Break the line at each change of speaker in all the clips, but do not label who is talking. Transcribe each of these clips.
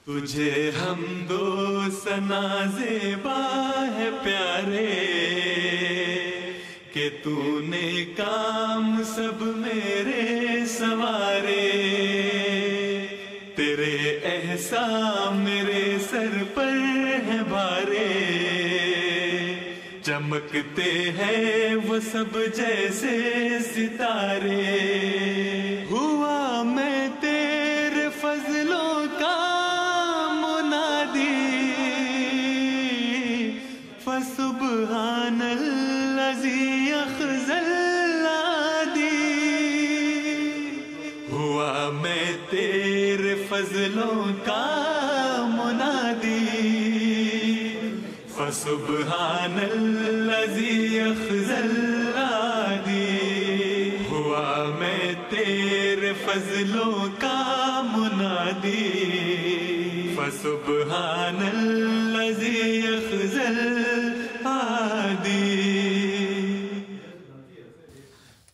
तुझे हम दो सना ज़ेबा है प्यारे, कि तूने काम सब मेरे सवारे। तेरे एहसान मेरे सर पर है भारे, चमकते हैं वो सब जैसे सितारे। हुआ मैं तेरे फजलों का मुनादी, फसुब्हानल्लज़ी अख़ज़ल-आदी। हुआ मैं तेरे फजलों का मुनादी, फसुब्हानल्लज़ी अख़ज़ल-आदी। हुआ मैं तेरे फजलों का मुनादी, फसुब्हानल्लज़ी अख़ज़ल-आदी।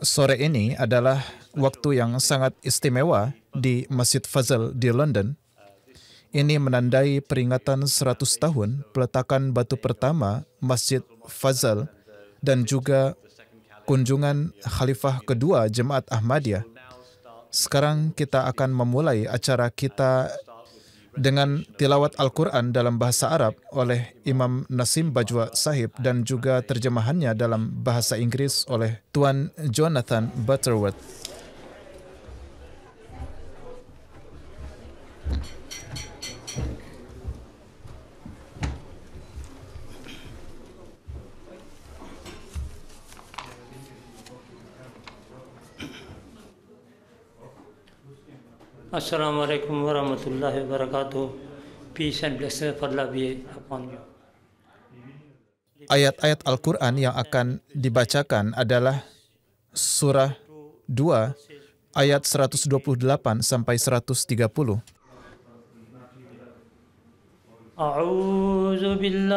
Sore ini adalah waktu yang sangat istimewa di Masjid Fazal di London. Ini menandai peringatan 100 tahun peletakan batu pertama Masjid Fazal dan juga kunjungan Khalifah kedua Jemaat Ahmadiyah. Sekarang kita akan memulai acara kita dengan tilawat Al-Quran dalam bahasa Arab oleh Imam Nasim Bajwa Sahib dan juga terjemahannya dalam bahasa Inggris oleh Tuan Jonathan Butterworth.
Assalamualaikum warahmatullahi wabarakatuh. Peace and blessings of Allah be upon you.
Ayat-ayat Al-Quran yang akan dibacakan adalah surah 2 ayat 128 sampai 130.
A'udzu billahi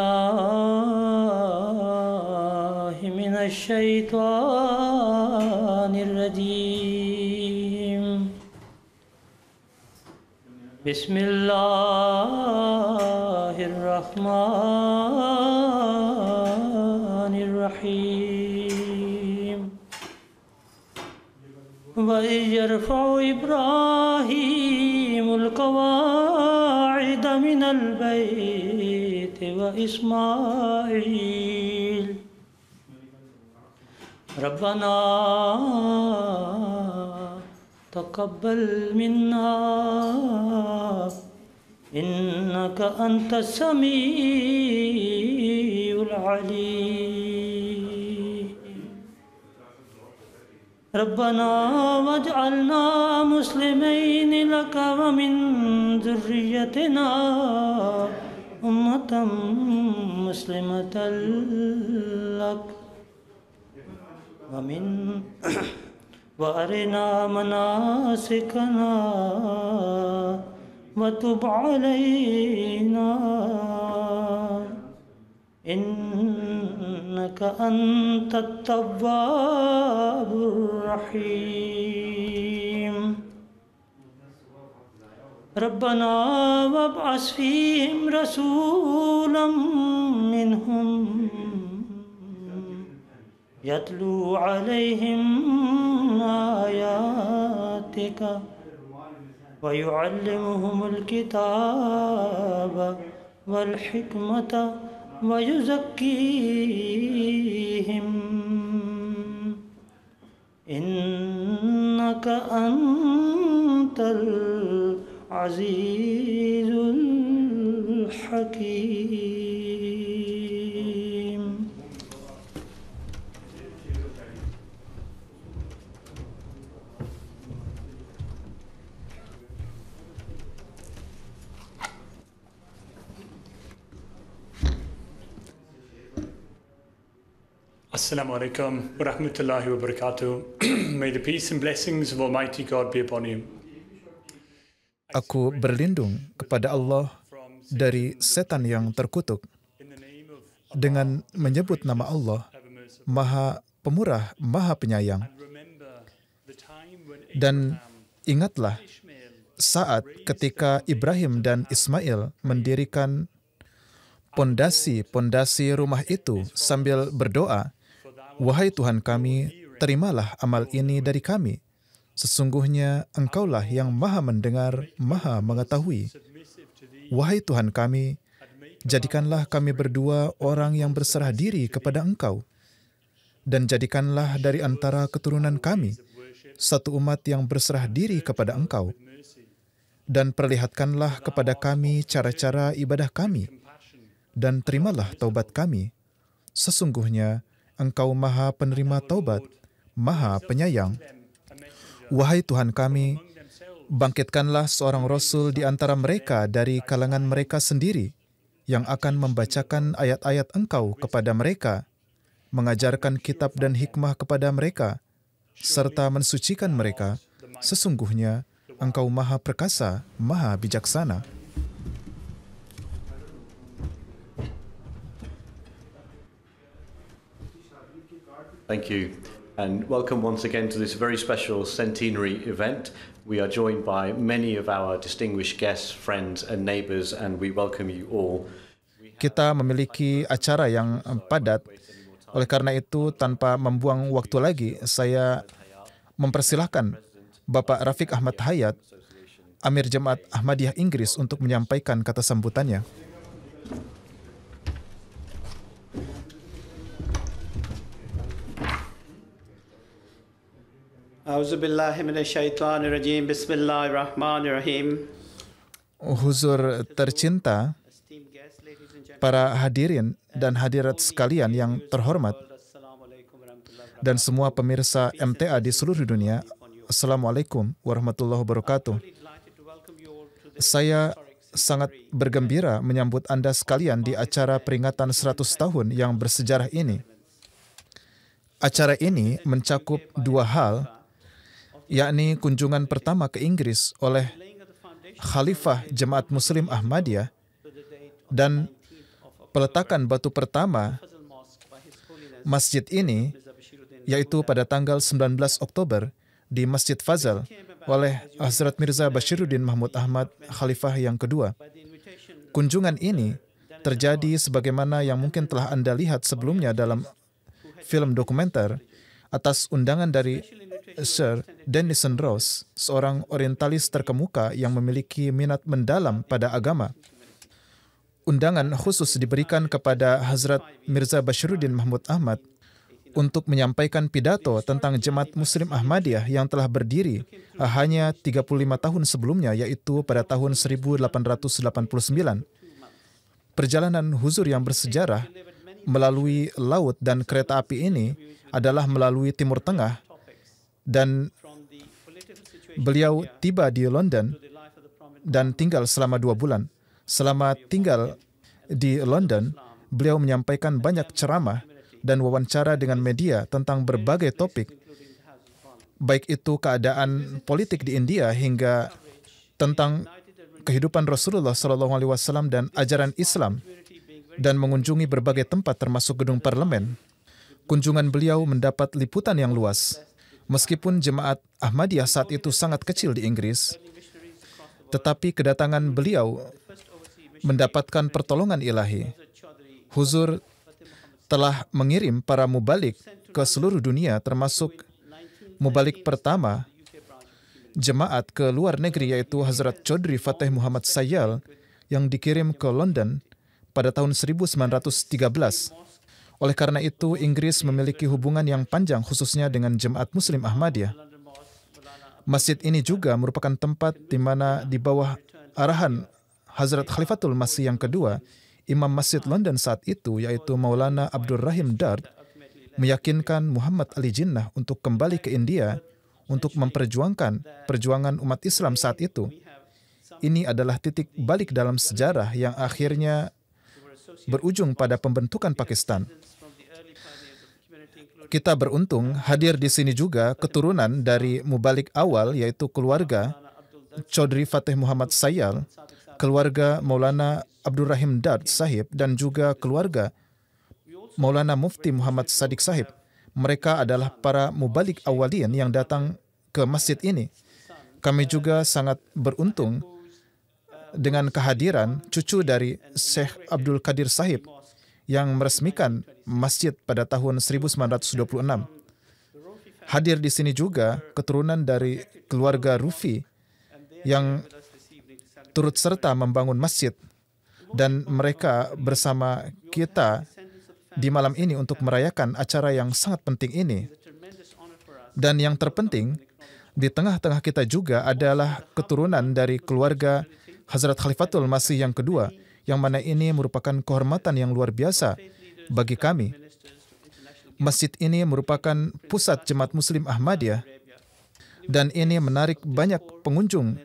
minasy syaithanir rajim. Bismillahirrahmanirrahim. Wa yarfa'u Ibrahimul qawa'ida minal baiti wa Ismail. Rabbana taqabbal minna innaka antas samiul alim. Rabbana waj'alna muslimaini laka wa min dzurriyyatina ummatan muslimatan lak wa min wa arina manasikana wa tub alaina innaka antat tawwabur rahim. Rabbana wab'as fihim rasulam minhum yatlu alaihim ayatika wa yu'allimuhumul kitaba wal hikmata wa yuzakkihim innaka antal azizul hakim.
Assalamu alaikum wa rahmatullahi wa barakatuh. May the peace and blessings of Almighty God be upon you.
Aku berlindung kepada Allah dari setan yang terkutuk dengan menyebut nama Allah, Maha Pemurah, Maha Penyayang. Dan ingatlah saat ketika Ibrahim dan Ismail mendirikan pondasi rumah itu sambil berdoa, "Wahai Tuhan kami, terimalah amal ini dari kami. Sesungguhnya Engkaulah yang maha mendengar, maha mengetahui. Wahai Tuhan kami, jadikanlah kami berdua orang yang berserah diri kepada Engkau, dan jadikanlah dari antara keturunan kami satu umat yang berserah diri kepada Engkau, dan perlihatkanlah kepada kami cara-cara ibadah kami, dan terimalah taubat kami. Sesungguhnya Engkau maha penerima taubat, maha penyayang. Wahai Tuhan kami, bangkitkanlah seorang Rasul di antara mereka dari kalangan mereka sendiri, yang akan membacakan ayat-ayat Engkau kepada mereka, mengajarkan kitab dan hikmah kepada mereka, serta mensucikan mereka. Sesungguhnya Engkau maha perkasa, maha bijaksana."
Thank you, and welcome once again to this very special centenary event. We are joined by many of our distinguished guests, friends and neighbours, and we welcome you all.
Kita memiliki acara yang padat. Oleh karena itu, tanpa membuang waktu lagi, saya mempersilahkan Bapak Rafiq Ahmad Hayat, Amir Jemaat Ahmadiyah Inggris, untuk menyampaikan kata sambutannya.
A'udzubillahi minasyaitonirrajim. Bismillahirrahmanirrahim.
Huzur tercinta, para hadirin dan hadirat sekalian yang terhormat, dan semua pemirsa MTA di seluruh dunia, Assalamualaikum warahmatullahi wabarakatuh. Saya sangat bergembira menyambut Anda sekalian di acara peringatan 100 tahun yang bersejarah ini. Acara ini mencakup dua hal, yakni kunjungan pertama ke Inggris oleh Khalifah Jemaat Muslim Ahmadiyah dan peletakan batu pertama masjid ini, yaitu pada tanggal 19 Oktober di Masjid Fazal oleh Hazrat Mirza Bashiruddin Mahmud Ahmad, Khalifah yang kedua. Kunjungan ini terjadi sebagaimana yang mungkin telah Anda lihat sebelumnya dalam film dokumenter atas undangan dari Sir Denison Ross, seorang orientalis terkemuka yang memiliki minat mendalam pada agama. Undangan khusus diberikan kepada Hazrat Mirza Bashiruddin Mahmud Ahmad untuk menyampaikan pidato tentang Jemaat Muslim Ahmadiyah yang telah berdiri hanya 35 tahun sebelumnya, yaitu pada tahun 1889. Perjalanan huzur yang bersejarah melalui laut dan kereta api ini adalah melalui Timur Tengah, dan beliau tiba di London dan tinggal selama 2 bulan. Selama tinggal di London, beliau menyampaikan banyak ceramah dan wawancara dengan media tentang berbagai topik, baik itu keadaan politik di India hingga tentang kehidupan Rasulullah SAW dan ajaran Islam, dan mengunjungi berbagai tempat termasuk gedung parlemen. Kunjungan beliau mendapat liputan yang luas. Meskipun jemaat Ahmadiyah saat itu sangat kecil di Inggris, tetapi kedatangan beliau mendapatkan pertolongan ilahi. Huzur telah mengirim para mubalik ke seluruh dunia, termasuk mubalik pertama jemaat ke luar negeri, yaitu Hazrat Chaudhry Fateh Muhammad Sayyal, yang dikirim ke London pada tahun 1913. Oleh karena itu, Inggris memiliki hubungan yang panjang khususnya dengan Jemaat Muslim Ahmadiyah. Masjid ini juga merupakan tempat di mana di bawah arahan Hazrat Khalifatul Masih yang kedua, Imam Masjid London saat itu, yaitu Maulana Abdul Rahim Dard, meyakinkan Muhammad Ali Jinnah untuk kembali ke India untuk memperjuangkan perjuangan umat Islam saat itu. Ini adalah titik balik dalam sejarah yang akhirnya berujung pada pembentukan Pakistan. Kita beruntung hadir di sini juga keturunan dari mubalik awal, yaitu keluarga Chaudhry Fateh Muhammad Sayyal, keluarga Maulana Abdul Rahim Dard Sahib, dan juga keluarga Maulana Mufti Muhammad Sadiq Sahib. Mereka adalah para mubalik awalin yang datang ke masjid ini. Kami juga sangat beruntung dengan kehadiran cucu dari Syekh Abdul Qadir Sahib yang meresmikan masjid pada tahun 1926. Hadir di sini juga keturunan dari keluarga Rufi yang turut serta membangun masjid, dan mereka bersama kita di malam ini untuk merayakan acara yang sangat penting ini. Dan yang terpenting, di tengah-tengah kita juga adalah keturunan dari keluarga Hazrat Khalifatul Masih yang kedua, yang mana ini merupakan kehormatan yang luar biasa bagi kami. Masjid ini merupakan pusat Jemaat Muslim Ahmadiyah, dan ini menarik banyak pengunjung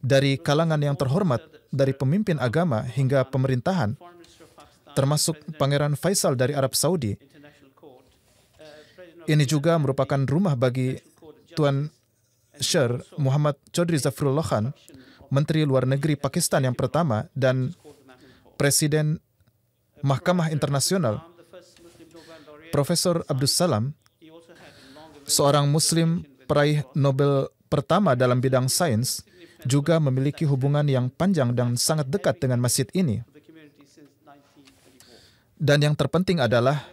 dari kalangan yang terhormat, dari pemimpin agama hingga pemerintahan, termasuk Pangeran Faisal dari Arab Saudi. Ini juga merupakan rumah bagi Tuan Sher Muhammad Chaudhry Zafrullah Khan, Menteri Luar Negeri Pakistan yang pertama dan Presiden Mahkamah Internasional. Profesor Abdus Salam, seorang Muslim peraih Nobel pertama dalam bidang sains, juga memiliki hubungan yang panjang dan sangat dekat dengan masjid ini. Dan yang terpenting adalah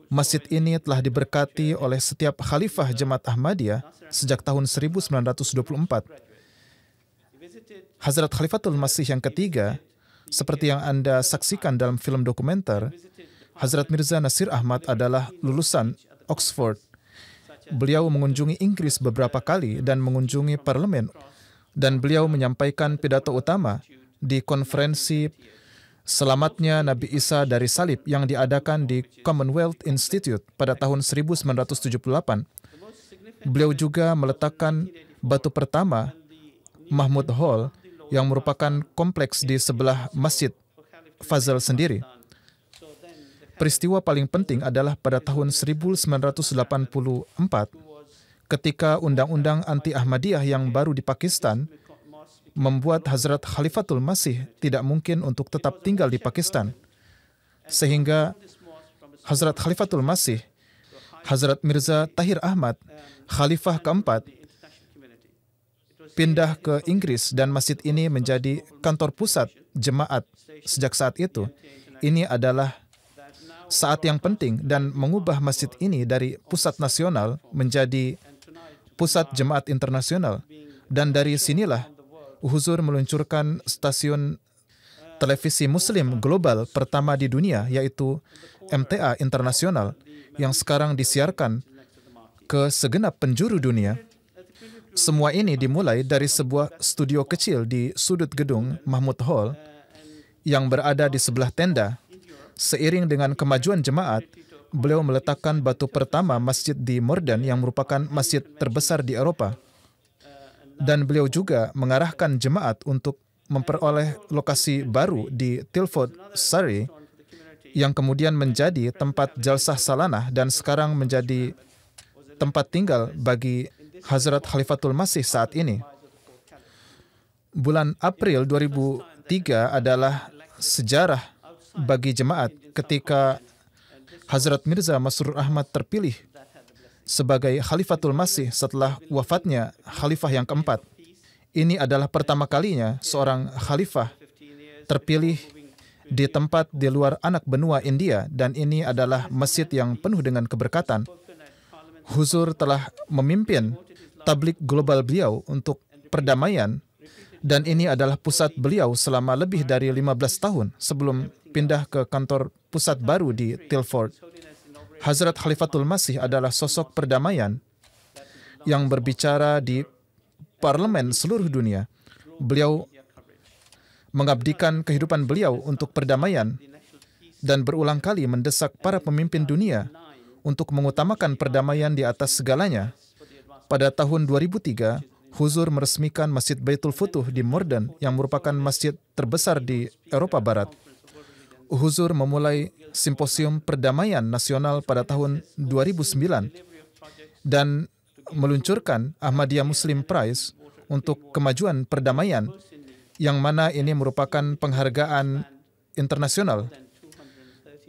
masjid ini telah diberkati oleh setiap khalifah Jemaat Ahmadiyah sejak tahun 1924. Hazrat Khalifatul Masih yang ketiga, seperti yang Anda saksikan dalam film dokumenter, Hazrat Mirza Nasir Ahmad adalah lulusan Oxford. Beliau mengunjungi Inggris beberapa kali dan mengunjungi parlemen, dan beliau menyampaikan pidato utama di konferensi Selamatnya Nabi Isa dari Salib yang diadakan di Commonwealth Institute pada tahun 1978. Beliau juga meletakkan batu pertama Mahmud Hall yang merupakan kompleks di sebelah Masjid Fazal sendiri. Peristiwa paling penting adalah pada tahun 1984 ketika undang-undang anti-Ahmadiyah yang baru di Pakistan membuat Hazrat Khalifatul Masih tidak mungkin untuk tetap tinggal di Pakistan. Sehingga Hazrat Khalifatul Masih, Hazrat Mirza Tahir Ahmad, Khalifah keempat, pindah ke Inggris dan masjid ini menjadi kantor pusat jemaat sejak saat itu. Ini adalah saat yang penting dan mengubah masjid ini dari pusat nasional menjadi pusat jemaat internasional. Dan dari sinilah Huzur meluncurkan stasiun televisi Muslim global pertama di dunia, yaitu MTA Internasional, yang sekarang disiarkan ke segenap penjuru dunia. Semua ini dimulai dari sebuah studio kecil di sudut gedung Mahmud Hall yang berada di sebelah tenda. Seiring dengan kemajuan jemaat, beliau meletakkan batu pertama masjid di Morden yang merupakan masjid terbesar di Eropa. Dan beliau juga mengarahkan jemaat untuk memperoleh lokasi baru di Tilford, Surrey, yang kemudian menjadi tempat jalsah salanah dan sekarang menjadi tempat tinggal bagi Hazrat Khalifatul Masih saat ini. Bulan April 2003 adalah sejarah bagi jemaat ketika Hazrat Mirza Masrur Ahmad terpilih sebagai Khalifatul Masih setelah wafatnya Khalifah yang keempat. Ini adalah pertama kalinya seorang khalifah terpilih di tempat di luar anak benua India, dan ini adalah masjid yang penuh dengan keberkatan. Huzur telah memimpin tablik global beliau untuk perdamaian, dan ini adalah pusat beliau selama lebih dari 15 tahun sebelum pindah ke kantor pusat baru di Tilford. Hazrat Khalifatul Masih adalah sosok perdamaian yang berbicara di parlemen seluruh dunia. Beliau mengabdikan kehidupan beliau untuk perdamaian dan berulang kali mendesak para pemimpin dunia untuk mengutamakan perdamaian di atas segalanya. Pada tahun 2003, Huzur meresmikan Masjid Baitul Futuh di Morden yang merupakan masjid terbesar di Eropa Barat. Huzur memulai Simposium Perdamaian Nasional pada tahun 2009 dan meluncurkan Ahmadiyya Muslim Prize untuk kemajuan perdamaian, yang mana ini merupakan penghargaan internasional.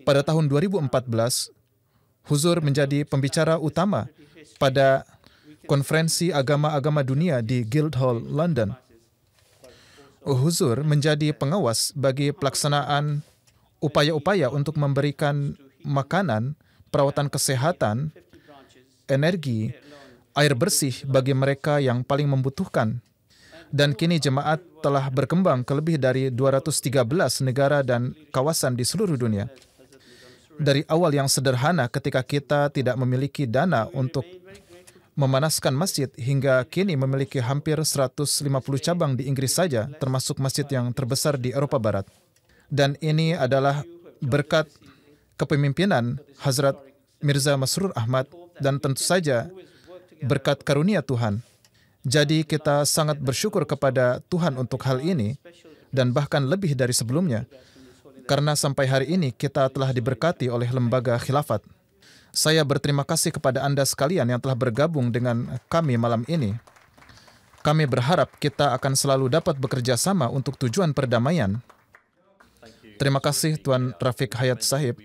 Pada tahun 2014, Huzur menjadi pembicara utama pada konferensi agama-agama dunia di Guildhall, London. Huzur menjadi pengawas bagi pelaksanaan upaya-upaya untuk memberikan makanan, perawatan kesehatan, energi, air bersih bagi mereka yang paling membutuhkan. Dan kini jemaat telah berkembang ke lebih dari 213 negara dan kawasan di seluruh dunia. Dari awal yang sederhana ketika kita tidak memiliki dana untuk memanaskan masjid, hingga kini memiliki hampir 150 cabang di Inggris saja, termasuk masjid yang terbesar di Eropa Barat. Dan ini adalah berkat kepemimpinan Hazrat Mirza Masroor Ahmad dan tentu saja berkat karunia Tuhan. Jadi kita sangat bersyukur kepada Tuhan untuk hal ini dan bahkan lebih dari sebelumnya, karena sampai hari ini kita telah diberkati oleh lembaga khilafat. Saya berterima kasih kepada Anda sekalian yang telah bergabung dengan kami malam ini. Kami berharap kita akan selalu dapat bekerja sama untuk tujuan perdamaian. Terima kasih Tuan Rafiq Hayat Sahib.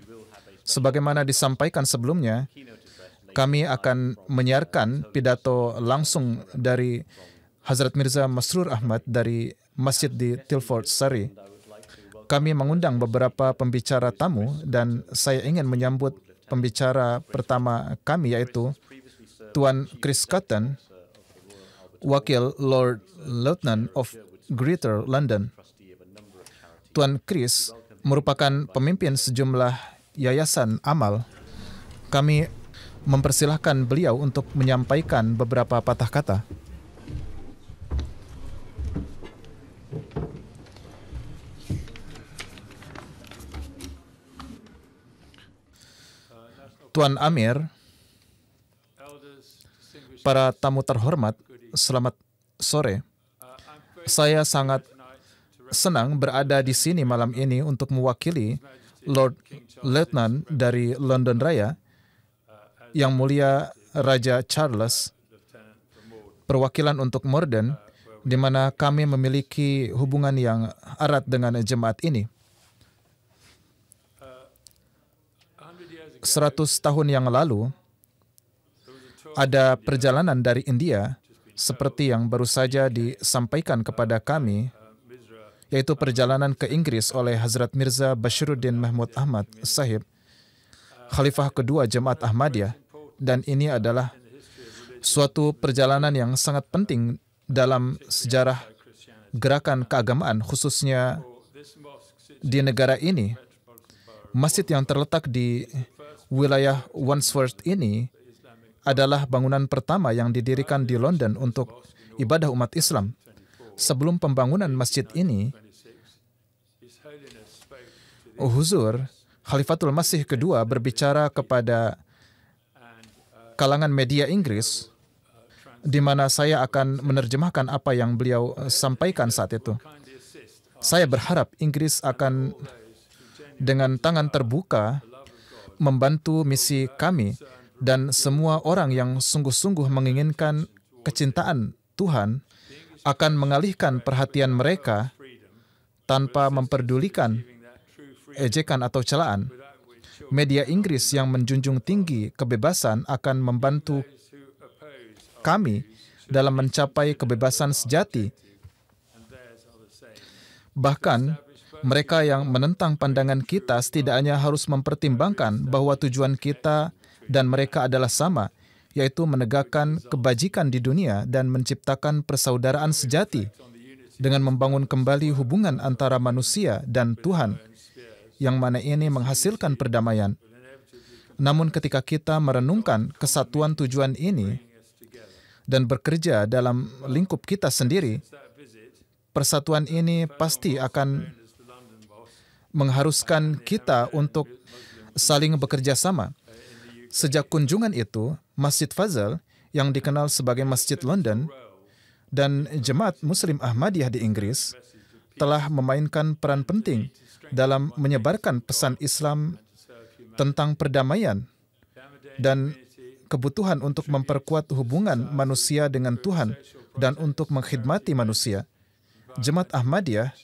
Sebagaimana disampaikan sebelumnya, kami akan menyiarkan pidato langsung dari Hazrat Mirza Masroor Ahmad dari masjid di Tilford, Surrey. Kami mengundang beberapa pembicara tamu dan saya ingin menyambut pembicara pertama kami, yaitu Tuan Chris Cotton, Wakil Lord Lieutenant of Greater London. Tuan Chris merupakan pemimpin sejumlah yayasan amal. Kami mempersilahkan beliau untuk menyampaikan beberapa patah kata. Tuan Amir, para tamu terhormat, selamat sore. Saya sangat senang berada di sini malam ini untuk mewakili Lord Lieutenant dari London Raya, Yang Mulia Raja Charles, perwakilan untuk Morden, di mana kami memiliki hubungan yang erat dengan jemaat ini. 100 tahun yang lalu, ada perjalanan dari India, seperti yang baru saja disampaikan kepada kami, yaitu perjalanan ke Inggris oleh Hazrat Mirza Bashiruddin Mahmud Ahmad Sahib, Khalifah kedua Jemaat Ahmadiyah, dan ini adalah suatu perjalanan yang sangat penting dalam sejarah gerakan keagamaan, khususnya di negara ini. Masjid yang terletak di wilayah Wandsworth ini adalah bangunan pertama yang didirikan di London untuk ibadah umat Islam. Sebelum pembangunan masjid ini, Huzur Khalifatul Masih kedua berbicara kepada kalangan media Inggris, di mana saya akan menerjemahkan apa yang beliau sampaikan saat itu. Saya berharap Inggris akan dengan tangan terbuka membantu misi kami, dan semua orang yang sungguh-sungguh menginginkan kecintaan Tuhan akan mengalihkan perhatian mereka tanpa memperdulikan ejekan atau celaan. Media Inggris yang menjunjung tinggi kebebasan akan membantu kami dalam mencapai kebebasan sejati. Bahkan, mereka yang menentang pandangan kita setidaknya harus mempertimbangkan bahwa tujuan kita dan mereka adalah sama, yaitu menegakkan kebajikan di dunia dan menciptakan persaudaraan sejati dengan membangun kembali hubungan antara manusia dan Tuhan, yang mana ini menghasilkan perdamaian. Namun ketika kita merenungkan kesatuan tujuan ini dan bekerja dalam lingkup kita sendiri, persatuan ini pasti akan mengharuskan kita untuk saling bekerja sama. Sejak kunjungan itu, Masjid Fazal yang dikenal sebagai Masjid London dan Jemaat Muslim Ahmadiyah di Inggris telah memainkan peran penting dalam menyebarkan pesan Islam tentang perdamaian dan kebutuhan untuk memperkuat hubungan manusia dengan Tuhan dan untuk mengkhidmati manusia. Jemaat Ahmadiyah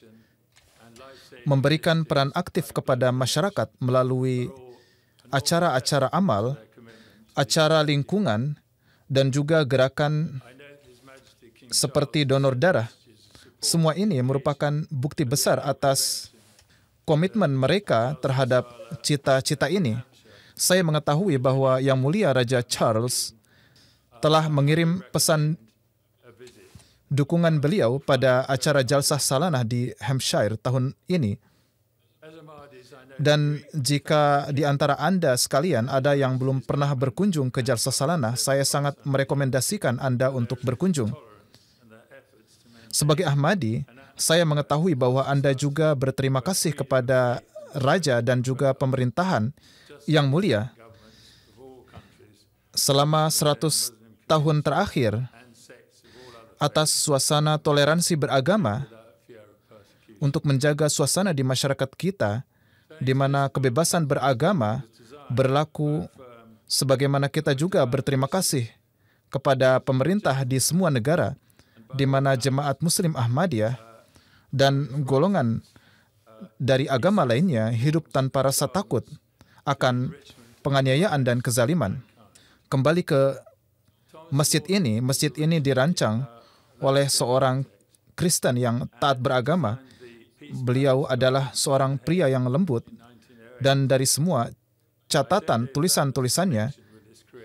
memberikan peran aktif kepada masyarakat melalui acara-acara amal, acara lingkungan, dan juga gerakan seperti donor darah. Semua ini merupakan bukti besar atas komitmen mereka terhadap cita-cita ini. Saya mengetahui bahwa Yang Mulia Raja Charles telah mengirim pesan dukungan beliau pada acara Jalsah Salanah di Hampshire tahun ini. Dan jika di antara Anda sekalian ada yang belum pernah berkunjung ke Jalsah Salanah, saya sangat merekomendasikan Anda untuk berkunjung. Sebagai Ahmadi, saya mengetahui bahwa Anda juga berterima kasih kepada Raja dan juga pemerintahan yang mulia selama 100 tahun terakhir atas suasana toleransi beragama untuk menjaga suasana di masyarakat kita di mana kebebasan beragama berlaku, sebagaimana kita juga berterima kasih kepada pemerintah di semua negara di mana jemaat Muslim Ahmadiyah dan golongan dari agama lainnya hidup tanpa rasa takut akan penganiayaan dan kezaliman. Kembali ke masjid ini dirancang oleh seorang Kristen yang taat beragama. Beliau adalah seorang pria yang lembut, dan dari semua catatan tulisan-tulisannya,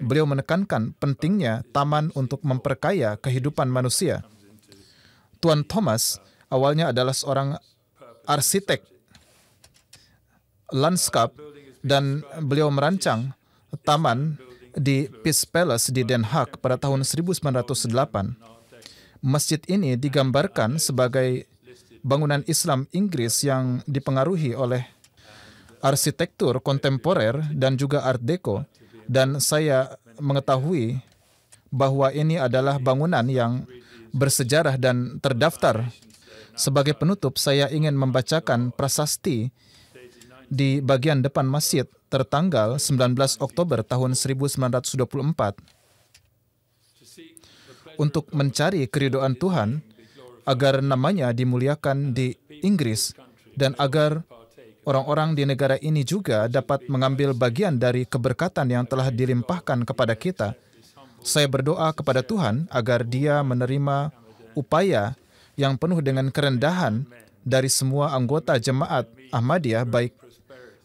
beliau menekankan pentingnya taman untuk memperkaya kehidupan manusia. Tuan Thomas awalnya adalah seorang arsitek lanskap dan beliau merancang taman di Peace Palace di Den Haag pada tahun 1908. Masjid ini digambarkan sebagai bangunan Islam Inggris yang dipengaruhi oleh arsitektur kontemporer dan juga Art Deco, dan saya mengetahui bahwa ini adalah bangunan yang bersejarah dan terdaftar. Sebagai penutup, saya ingin membacakan prasasti di bagian depan masjid tertanggal 19 Oktober tahun 1924. Untuk mencari keridhaan Tuhan, agar namanya dimuliakan di Inggris, dan agar orang-orang di negara ini juga dapat mengambil bagian dari keberkatan yang telah dilimpahkan kepada kita. Saya berdoa kepada Tuhan agar Dia menerima upaya yang penuh dengan kerendahan dari semua anggota jemaat Ahmadiyah, baik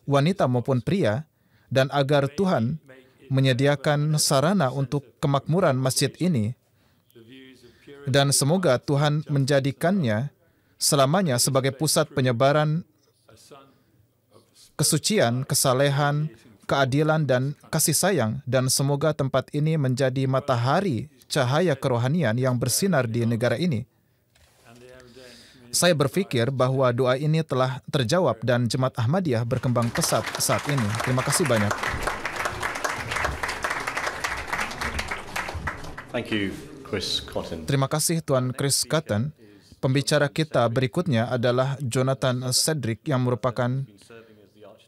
wanita maupun pria, dan agar Tuhan menyediakan sarana untuk kemakmuran masjid ini. Dan semoga Tuhan menjadikannya selamanya sebagai pusat penyebaran kesucian, kesalehan, keadilan, dan kasih sayang. Dan semoga tempat ini menjadi matahari cahaya kerohanian yang bersinar di negara ini. Saya berpikir bahwa doa ini telah terjawab dan jemaat Ahmadiyah berkembang pesat saat ini. Terima kasih banyak.
Thank you, Chris Cotton.
Terima kasih Tuan Chris Cotton. Pembicara kita berikutnya adalah Jonathan Cedric yang merupakan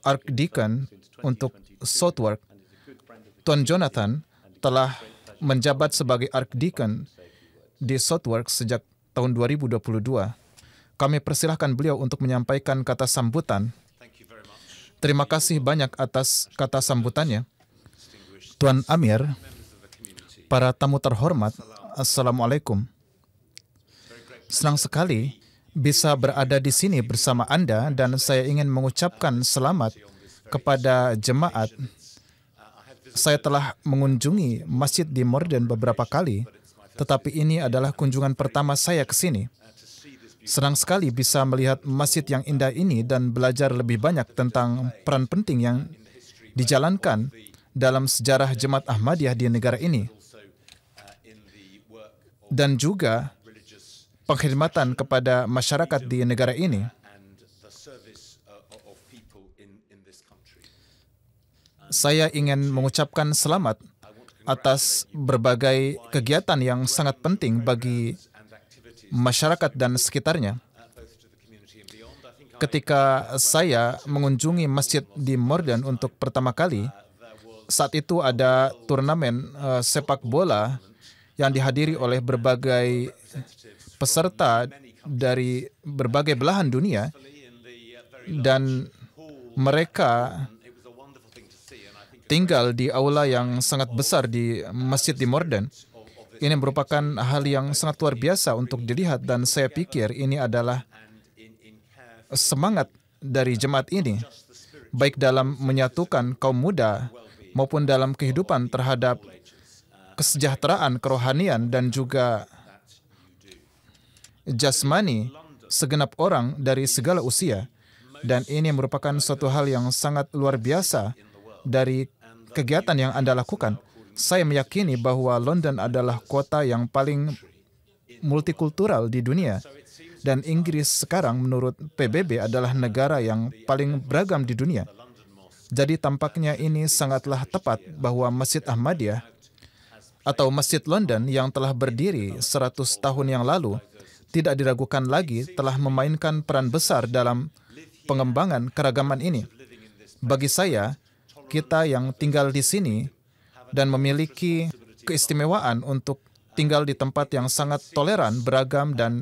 Archdeacon untuk Southwark. Tuan Jonathan telah menjabat sebagai Archdeacon di Southwark sejak tahun 2022. Kami persilahkan beliau untuk menyampaikan kata sambutan. Terima kasih banyak atas kata sambutannya. Tuan Amir, para tamu terhormat, Assalamualaikum. Senang sekali bisa berada di sini bersama Anda, dan saya ingin mengucapkan selamat kepada jemaat. Saya telah mengunjungi masjid di Morden beberapa kali, tetapi ini adalah kunjungan pertama saya ke sini. Senang sekali bisa melihat masjid yang indah ini dan belajar lebih banyak tentang peran penting yang dijalankan dalam sejarah jemaat Ahmadiyah di negara ini, dan juga pengkhidmatan kepada masyarakat di negara ini. Saya ingin mengucapkan selamat atas berbagai kegiatan yang sangat penting bagi masyarakat dan sekitarnya. Ketika saya mengunjungi masjid di Morden untuk pertama kali, saat itu ada turnamen sepak bola yang dihadiri oleh berbagai peserta dari berbagai belahan dunia, dan mereka tinggal di aula yang sangat besar di masjid di Morden. Ini merupakan hal yang sangat luar biasa untuk dilihat, dan saya pikir ini adalah semangat dari jemaat ini, baik dalam menyatukan kaum muda maupun dalam kehidupan terhadap kesejahteraan kerohanian dan juga jasmani segenap orang dari segala usia. Dan ini merupakan suatu hal yang sangat luar biasa dari kegiatan yang Anda lakukan. Saya meyakini bahwa London adalah kota yang paling multikultural di dunia. Dan Inggris sekarang menurut PBB adalah negara yang paling beragam di dunia. Jadi tampaknya ini sangatlah tepat bahwa Masjid Ahmadiyah atau Masjid London yang telah berdiri 100 tahun yang lalu tidak diragukan lagi telah memainkan peran besar dalam pengembangan keragaman ini. Bagi saya, kita yang tinggal di sini dan memiliki keistimewaan untuk tinggal di tempat yang sangat toleran, beragam, dan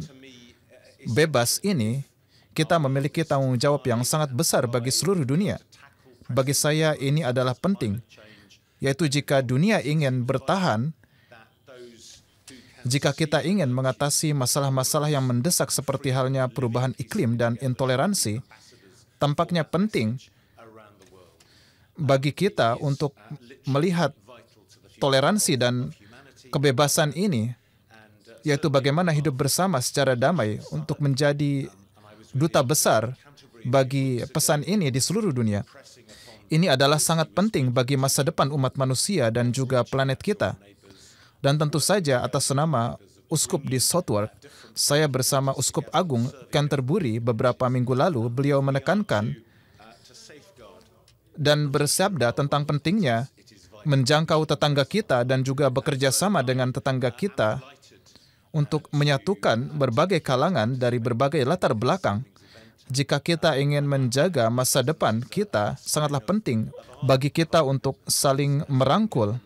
bebas ini, kita memiliki tanggung jawab yang sangat besar bagi seluruh dunia. Bagi saya ini adalah penting, yaitu jika dunia ingin bertahan, jika kita ingin mengatasi masalah-masalah yang mendesak seperti halnya perubahan iklim dan intoleransi, tampaknya penting bagi kita untuk melihat toleransi dan kebebasan ini, yaitu bagaimana hidup bersama secara damai untuk menjadi duta besar bagi pesan ini di seluruh dunia. Ini adalah sangat penting bagi masa depan umat manusia dan juga planet kita. Dan tentu saja atas nama Uskup di Southwark, saya bersama Uskup Agung Canterbury beberapa minggu lalu, beliau menekankan dan bersabda tentang pentingnya menjangkau tetangga kita dan juga bekerja sama dengan tetangga kita untuk menyatukan berbagai kalangan dari berbagai latar belakang. Jika kita ingin menjaga masa depan kita, sangatlah penting bagi kita untuk saling merangkul.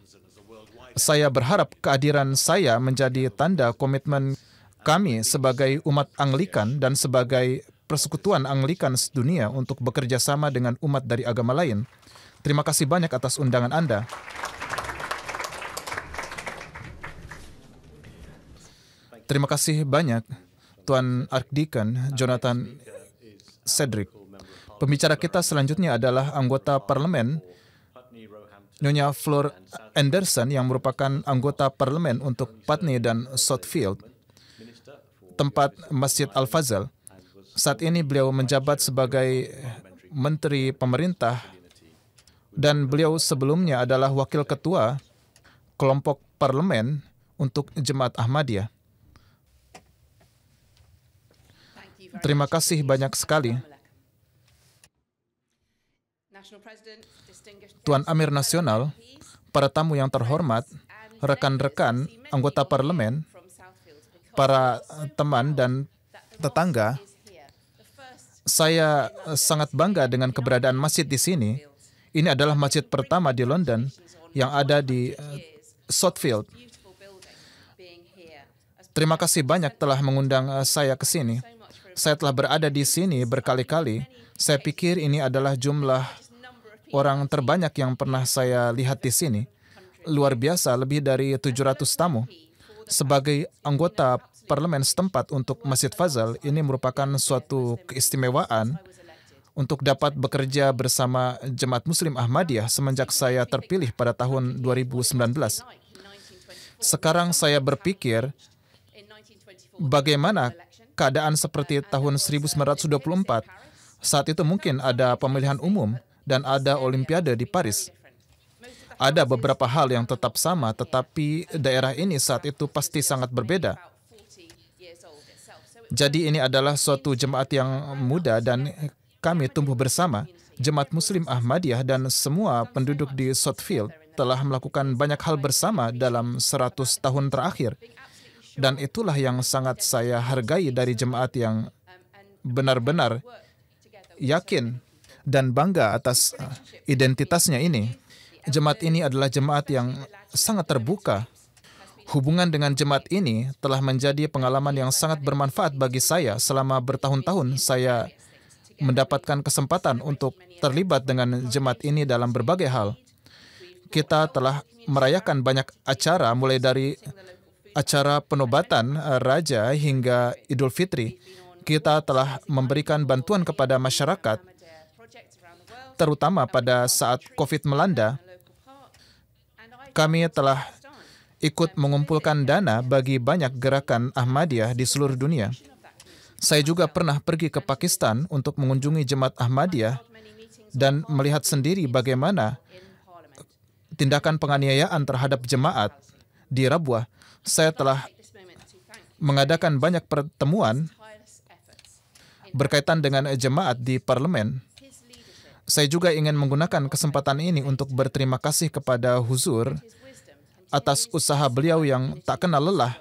Saya berharap kehadiran saya menjadi tanda komitmen kami sebagai umat Anglikan dan sebagai persekutuan Anglikan sedunia untuk bekerja sama dengan umat dari agama lain. Terima kasih banyak atas undangan Anda. Terima kasih banyak, Tuan Archdeacon Jonathan Cedric. Pembicara kita selanjutnya adalah anggota parlemen Nyonya Flor Anderson yang merupakan anggota parlemen untuk Putney dan Southfield, tempat Masjid Al-Fazal. Saat ini beliau menjabat sebagai Menteri Pemerintah dan beliau sebelumnya adalah Wakil Ketua Kelompok Parlemen untuk Jemaat Ahmadiyah. Terima kasih banyak sekali. Tuan Amir Nasional, para tamu yang terhormat, rekan-rekan anggota parlemen, para teman dan tetangga, saya sangat bangga dengan keberadaan masjid di sini. Ini adalah masjid pertama di London yang ada di Southfield. Terima kasih banyak telah mengundang saya ke sini. Saya telah berada di sini berkali-kali. Saya pikir ini adalah jumlah orang terbanyak yang pernah saya lihat di sini. Luar biasa, lebih dari 700 tamu. Sebagai anggota parlemen setempat untuk Masjid Fazal, ini merupakan suatu keistimewaan untuk dapat bekerja bersama Jemaat Muslim Ahmadiyah semenjak saya terpilih pada tahun 2019. Sekarang saya berpikir bagaimana keadaan seperti tahun 1924. Saat itu mungkin ada pemilihan umum dan ada Olimpiade di Paris. Ada beberapa hal yang tetap sama, tetapi daerah ini saat itu pasti sangat berbeda. Jadi ini adalah suatu jemaat yang muda dan kami tumbuh bersama. Jemaat Muslim Ahmadiyah dan semua penduduk di Southfield telah melakukan banyak hal bersama dalam 100 tahun terakhir. Dan itulah yang sangat saya hargai dari jemaat yang benar-benar yakin dan bangga atas identitasnya ini. Jemaat ini adalah jemaat yang sangat terbuka. Hubungan dengan jemaat ini telah menjadi pengalaman yang sangat bermanfaat bagi saya. Selama bertahun-tahun saya mendapatkan kesempatan untuk terlibat dengan jemaat ini dalam berbagai hal. kita telah merayakan banyak acara, mulai dari acara penobatan Raja hingga Idul Fitri. Kita telah memberikan bantuan kepada masyarakat, terutama pada saat COVID melanda. Kami telah ikut mengumpulkan dana bagi banyak gerakan Ahmadiyah di seluruh dunia. Saya juga pernah pergi ke Pakistan untuk mengunjungi Jemaat Ahmadiyah dan melihat sendiri bagaimana tindakan penganiayaan terhadap jemaat di Rabwah. Saya telah mengadakan banyak pertemuan berkaitan dengan jemaat di parlemen. Saya juga ingin menggunakan kesempatan ini untuk berterima kasih kepada Huzur atas usaha beliau yang tak kenal lelah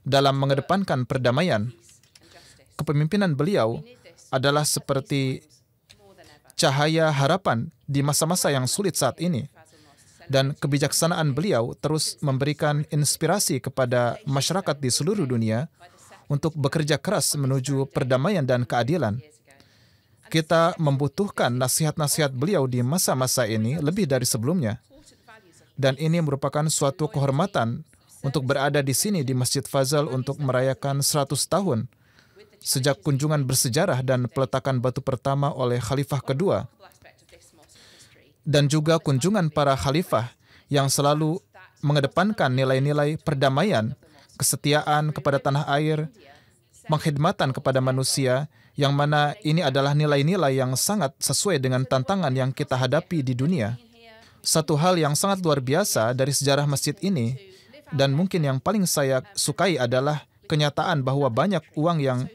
dalam mengedepankan perdamaian. Kepemimpinan beliau adalah seperti cahaya harapan di masa-masa yang sulit saat ini. Dan kebijaksanaan beliau terus memberikan inspirasi kepada masyarakat di seluruh dunia untuk bekerja keras menuju perdamaian dan keadilan. Kita membutuhkan nasihat-nasihat beliau di masa-masa ini lebih dari sebelumnya. Dan ini merupakan suatu kehormatan untuk berada di sini di Masjid Fazal untuk merayakan 100 tahun sejak kunjungan bersejarah dan peletakan batu pertama oleh Khalifah kedua, dan juga kunjungan para khalifah yang selalu mengedepankan nilai-nilai perdamaian, kesetiaan kepada tanah air, pengkhidmatan kepada manusia, yang mana ini adalah nilai-nilai yang sangat sesuai dengan tantangan yang kita hadapi di dunia. Satu hal yang sangat luar biasa dari sejarah masjid ini, dan mungkin yang paling saya sukai adalah kenyataan bahwa banyak uang yang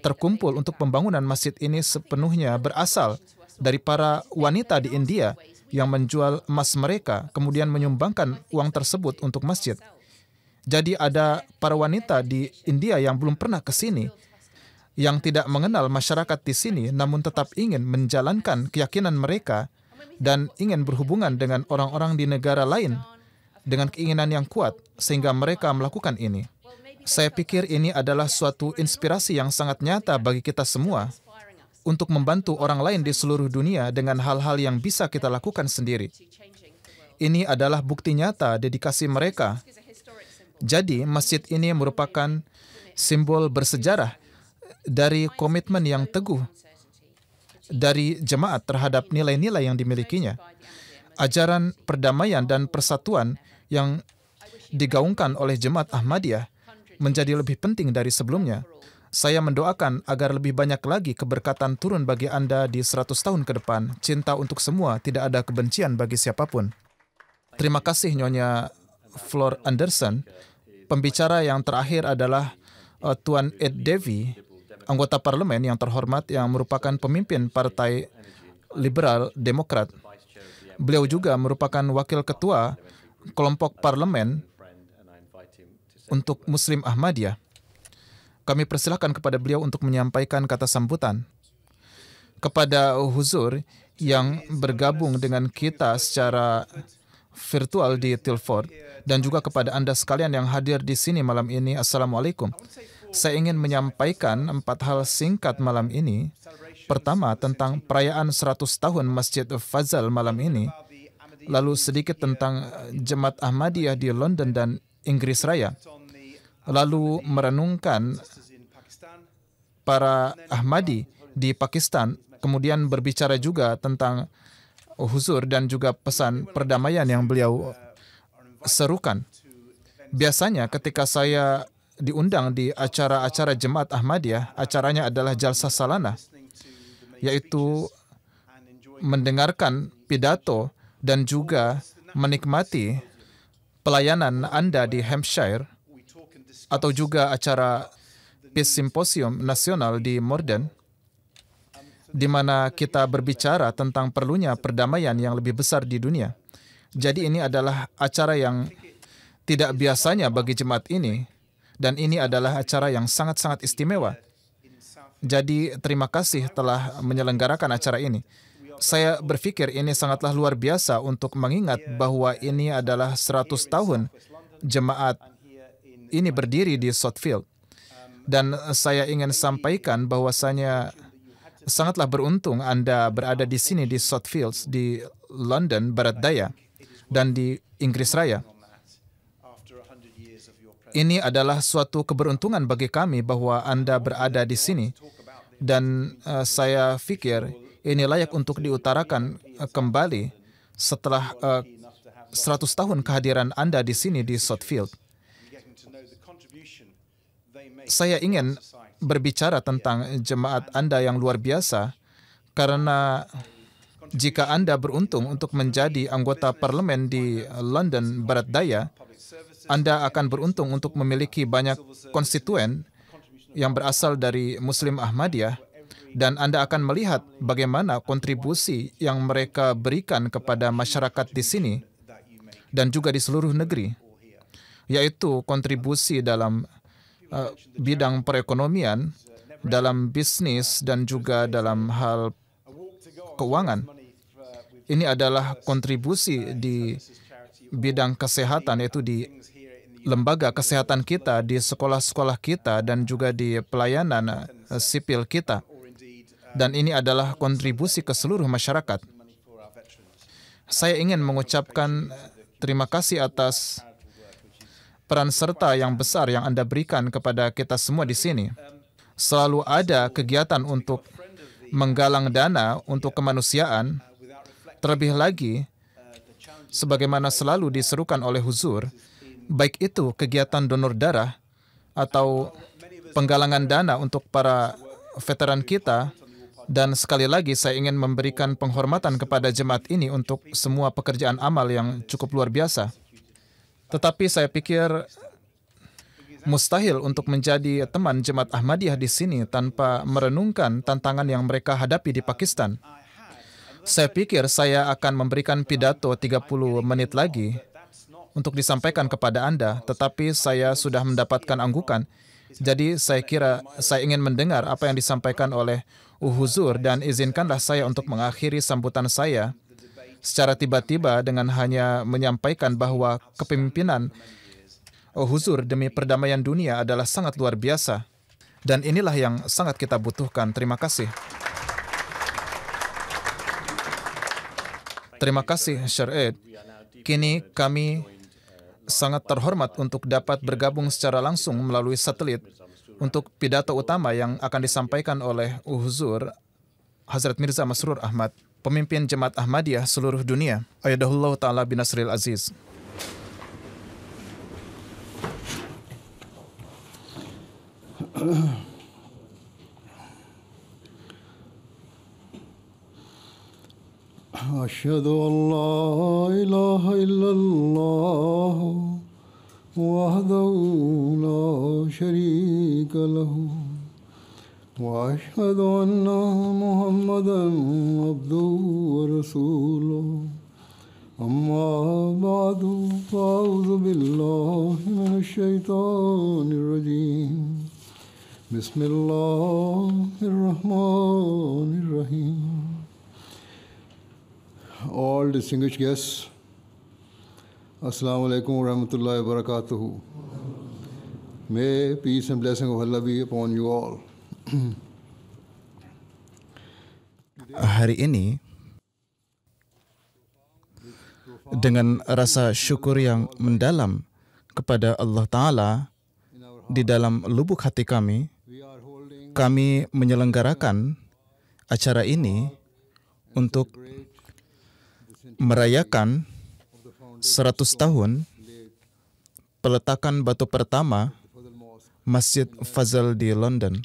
terkumpul untuk pembangunan masjid ini sepenuhnya berasal dari para wanita di India yang menjual emas mereka, kemudian menyumbangkan uang tersebut untuk masjid. Jadi ada para wanita di India yang belum pernah ke sini, yang tidak mengenal masyarakat di sini, namun tetap ingin menjalankan keyakinan mereka dan ingin berhubungan dengan orang-orang di negara lain dengan keinginan yang kuat, sehingga mereka melakukan ini. Saya pikir ini adalah suatu inspirasi yang sangat nyata bagi kita semua untuk membantu orang lain di seluruh dunia dengan hal-hal yang bisa kita lakukan sendiri. Ini adalah bukti nyata dedikasi mereka. Jadi, masjid ini merupakan simbol bersejarah dari komitmen yang teguh dari jemaat terhadap nilai-nilai yang dimilikinya. Ajaran perdamaian dan persatuan yang digaungkan oleh Jemaat Ahmadiyah menjadi lebih penting dari sebelumnya. Saya mendoakan agar lebih banyak lagi keberkatan turun bagi Anda di 100 tahun ke depan. Cinta untuk semua, tidak ada kebencian bagi siapapun. Terima kasih Nyonya Flor Anderson. Pembicara yang terakhir adalah Tuan Ed Devi, anggota parlemen yang terhormat yang merupakan pemimpin Partai Liberal Demokrat. Beliau juga merupakan wakil ketua kelompok parlemen untuk Muslim Ahmadiyah. Kami persilahkan kepada beliau untuk menyampaikan kata sambutan. Kepada Huzur yang bergabung dengan kita secara virtual di Tilford, dan juga kepada Anda sekalian yang hadir di sini malam ini, Assalamualaikum. Saya ingin menyampaikan 4 hal singkat malam ini. Pertama, tentang perayaan 100 tahun Masjid Fazal malam ini. Lalu sedikit tentang Jemaat Ahmadiyah di London dan Inggris Raya. Lalu merenungkan para Ahmadi di Pakistan, kemudian berbicara juga tentang Huzur dan juga pesan perdamaian yang beliau serukan. Biasanya ketika saya diundang di acara-acara Jemaat Ahmadiyah, acaranya adalah Jalsah Salana, yaitu mendengarkan pidato dan juga menikmati pelayanan Anda di Hampshire, atau juga acara Peace Symposium Nasional di Morden, di mana kita berbicara tentang perlunya perdamaian yang lebih besar di dunia. Jadi ini adalah acara yang tidak biasanya bagi jemaat ini, dan ini adalah acara yang sangat-sangat istimewa. Jadi terima kasih telah menyelenggarakan acara ini. Saya berpikir ini sangatlah luar biasa untuk mengingat bahwa ini adalah 100 tahun jemaat ini berdiri di Southfield. Dan saya ingin sampaikan bahwasanya sangatlah beruntung Anda berada di sini di Southfields di London, Barat Daya. dan di Inggris Raya. Ini adalah suatu keberuntungan bagi kami bahwa Anda berada di sini, dan saya pikir ini layak untuk diutarakan kembali setelah 100 tahun kehadiran Anda di sini di Southfield. Saya ingin berbicara tentang jemaat Anda yang luar biasa, karena jika Anda beruntung untuk menjadi anggota parlemen di London Barat Daya, Anda akan beruntung untuk memiliki banyak konstituen yang berasal dari Muslim Ahmadiyah, dan Anda akan melihat bagaimana kontribusi yang mereka berikan kepada masyarakat di sini dan juga di seluruh negeri, yaitu kontribusi dalam bidang perekonomian, dalam bisnis, dan juga dalam hal keuangan. Ini adalah kontribusi di bidang kesehatan, yaitu di lembaga kesehatan kita, di sekolah-sekolah kita, dan juga di pelayanan sipil kita. Dan ini adalah kontribusi ke seluruh masyarakat. Saya ingin mengucapkan terima kasih atas peran serta yang besar yang Anda berikan kepada kita semua di sini. Selalu ada kegiatan untuk menggalang dana untuk kemanusiaan. Terlebih lagi, sebagaimana selalu diserukan oleh Huzur, baik itu kegiatan donor darah atau penggalangan dana untuk para veteran kita. Dan sekali lagi saya ingin memberikan penghormatan kepada jemaat ini untuk semua pekerjaan amal yang cukup luar biasa. Tetapi saya pikir mustahil untuk menjadi teman jemaat Ahmadiyah di sini tanpa merenungkan tantangan yang mereka hadapi di Pakistan. Saya pikir saya akan memberikan pidato 30 menit lagi untuk disampaikan kepada Anda, tetapi saya sudah mendapatkan anggukan. Jadi saya kira saya ingin mendengar apa yang disampaikan oleh Huzur, dan izinkanlah saya untuk mengakhiri sambutan saya secara tiba-tiba dengan hanya menyampaikan bahwa kepemimpinan Huzur demi perdamaian dunia adalah sangat luar biasa, dan inilah yang sangat kita butuhkan. Terima kasih. Terima kasih, Syar'id. Kini kami sangat terhormat untuk dapat bergabung secara langsung melalui satelit untuk pidato utama yang akan disampaikan oleh Huzur Hazrat Mirza Masroor Ahmad, pemimpin Jemaat Ahmadiyah seluruh dunia. Ayyadahullah ta'ala binasril aziz.
Asyhadu an la ilaha illallah wahdahu la syarika lahu wa asyhadu anna Muhammadan abduhu wa rasuluh. Amma ba'du, fa'udzu billahi minasy syaithanir rajim. Bismillahirrahmanirrahim. All distinguished guests, Assalamu alaikum wa rahmatullahi wa barakatuhu. May peace and blessing of Allah be upon you all.
Hari ini, dengan rasa syukur yang mendalam kepada Allah Ta'ala di dalam lubuk hati kami menyelenggarakan acara ini untuk merayakan 100 tahun peletakan batu pertama Masjid Fazal di London.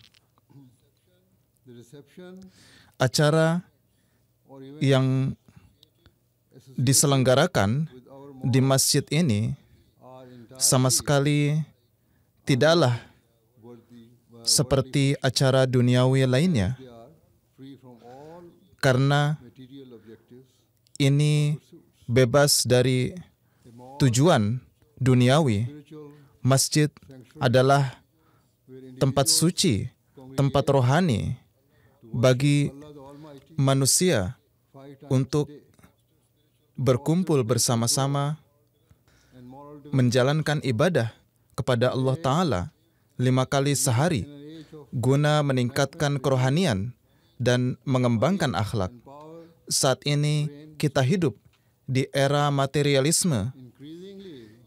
Acara yang diselenggarakan di masjid ini sama sekali tidaklah seperti acara duniawi lainnya, karena ini bebas dari tujuan duniawi. Masjid adalah tempat suci, tempat rohani bagi manusia untuk berkumpul bersama-sama, menjalankan ibadah kepada Allah Ta'ala 5 kali sehari, guna meningkatkan kerohanian dan mengembangkan akhlak. Saat ini kita hidup di era materialisme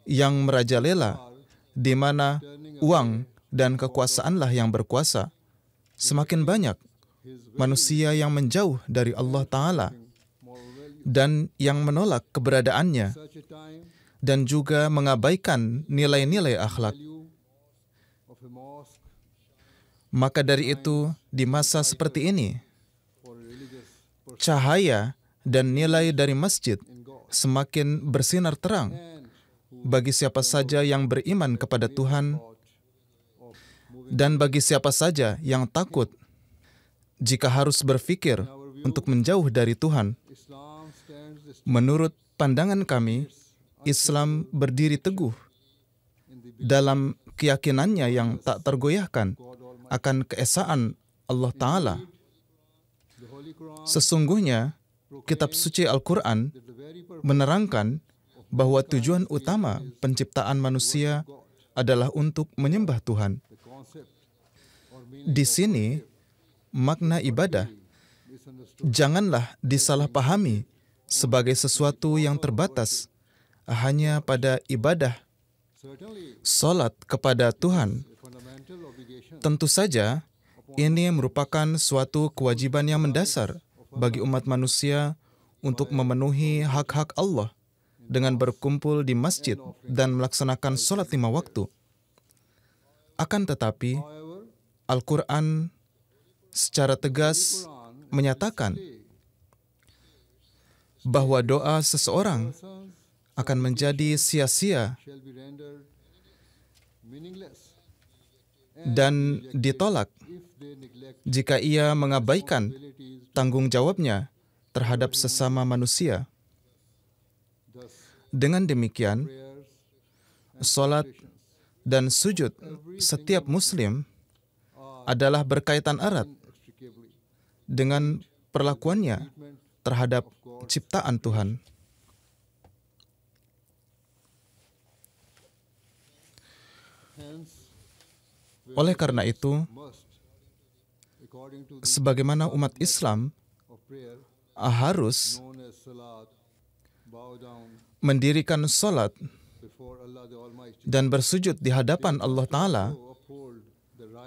yang merajalela, di mana uang dan kekuasaanlah yang berkuasa, semakin banyak manusia yang menjauh dari Allah Ta'ala dan yang menolak keberadaannya dan juga mengabaikan nilai-nilai akhlak. Maka dari itu, di masa seperti ini, cahaya dan nilai dari masjid semakin bersinar terang bagi siapa saja yang beriman kepada Tuhan dan bagi siapa saja yang takut jika harus berpikir untuk menjauh dari Tuhan. Menurut pandangan kami, Islam berdiri teguh dalam keyakinannya yang tak tergoyahkan akan keesaan Allah Ta'ala. Sesungguhnya, kitab suci Al-Quran menerangkan bahwa tujuan utama penciptaan manusia adalah untuk menyembah Tuhan. Di sini, makna ibadah janganlah disalahpahami sebagai sesuatu yang terbatas hanya pada ibadah salat kepada Tuhan. Tentu saja, ini merupakan suatu kewajiban yang mendasar bagi umat manusia untuk memenuhi hak-hak Allah dengan berkumpul di masjid dan melaksanakan salat 5 waktu. Akan tetapi, Al-Quran secara tegas menyatakan bahwa doa seseorang akan menjadi sia-sia dan ditolak jika ia mengabaikan tanggung jawabnya terhadap sesama manusia. Dengan demikian, salat dan sujud setiap Muslim adalah berkaitan erat dengan perlakuannya terhadap ciptaan Tuhan. Oleh karena itu, sebagaimana umat Islam harus mendirikan salat dan bersujud di hadapan Allah Ta'ala,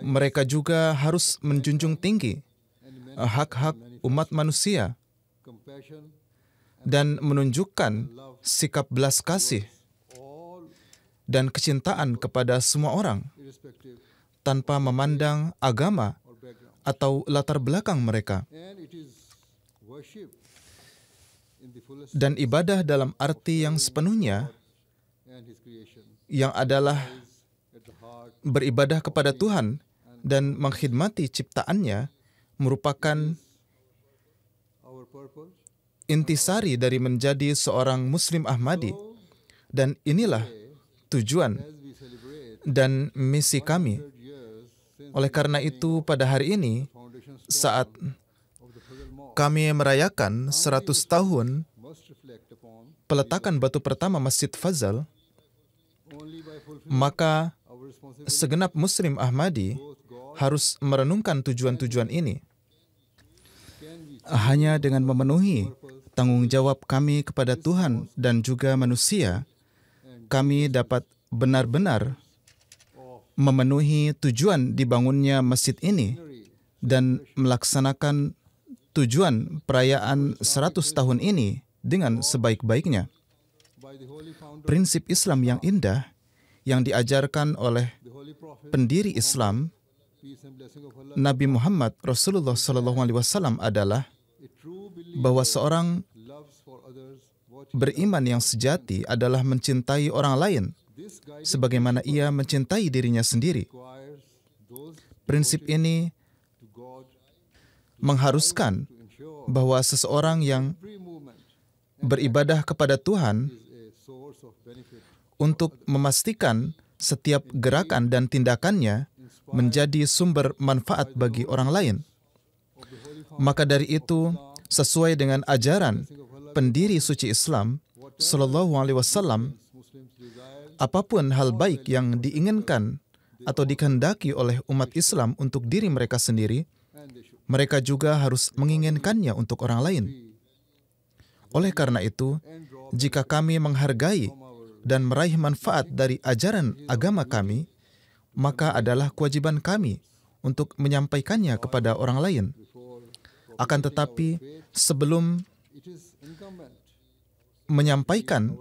mereka juga harus menjunjung tinggi hak-hak umat manusia dan menunjukkan sikap belas kasih dan kecintaan kepada semua orang tanpa memandang agama atau latar belakang mereka. Dan ibadah dalam arti yang sepenuhnya, yang adalah beribadah kepada Tuhan dan mengkhidmati ciptaannya, merupakan intisari dari menjadi seorang Muslim Ahmadi. Dan inilah tujuan dan misi kami. Oleh karena itu, pada hari ini, saat kami merayakan 100 tahun peletakan batu pertama Masjid Fazal, maka segenap Muslim Ahmadi harus merenungkan tujuan-tujuan ini. Hanya dengan memenuhi tanggung jawab kami kepada Tuhan dan juga manusia, kami dapat benar-benar memenuhi tujuan dibangunnya masjid ini dan melaksanakan tujuan perayaan 100 tahun ini dengan sebaik-baiknya. Prinsip Islam yang indah yang diajarkan oleh pendiri Islam, Nabi Muhammad Rasulullah SAW adalah bahwa seorang beriman yang sejati adalah mencintai orang lain sebagaimana ia mencintai dirinya sendiri. Prinsip ini mengharuskan bahwa seseorang yang beribadah kepada Tuhan untuk memastikan setiap gerakan dan tindakannya menjadi sumber manfaat bagi orang lain. Maka dari itu, sesuai dengan ajaran pendiri suci Islam Sallallahu Alaihi Wasallam, apapun hal baik yang diinginkan atau dikehendaki oleh umat Islam untuk diri mereka sendiri, mereka juga harus menginginkannya untuk orang lain. Oleh karena itu, jika kami menghargai dan meraih manfaat dari ajaran agama kami, maka adalah kewajiban kami untuk menyampaikannya kepada orang lain. Akan tetapi, sebelum menyampaikan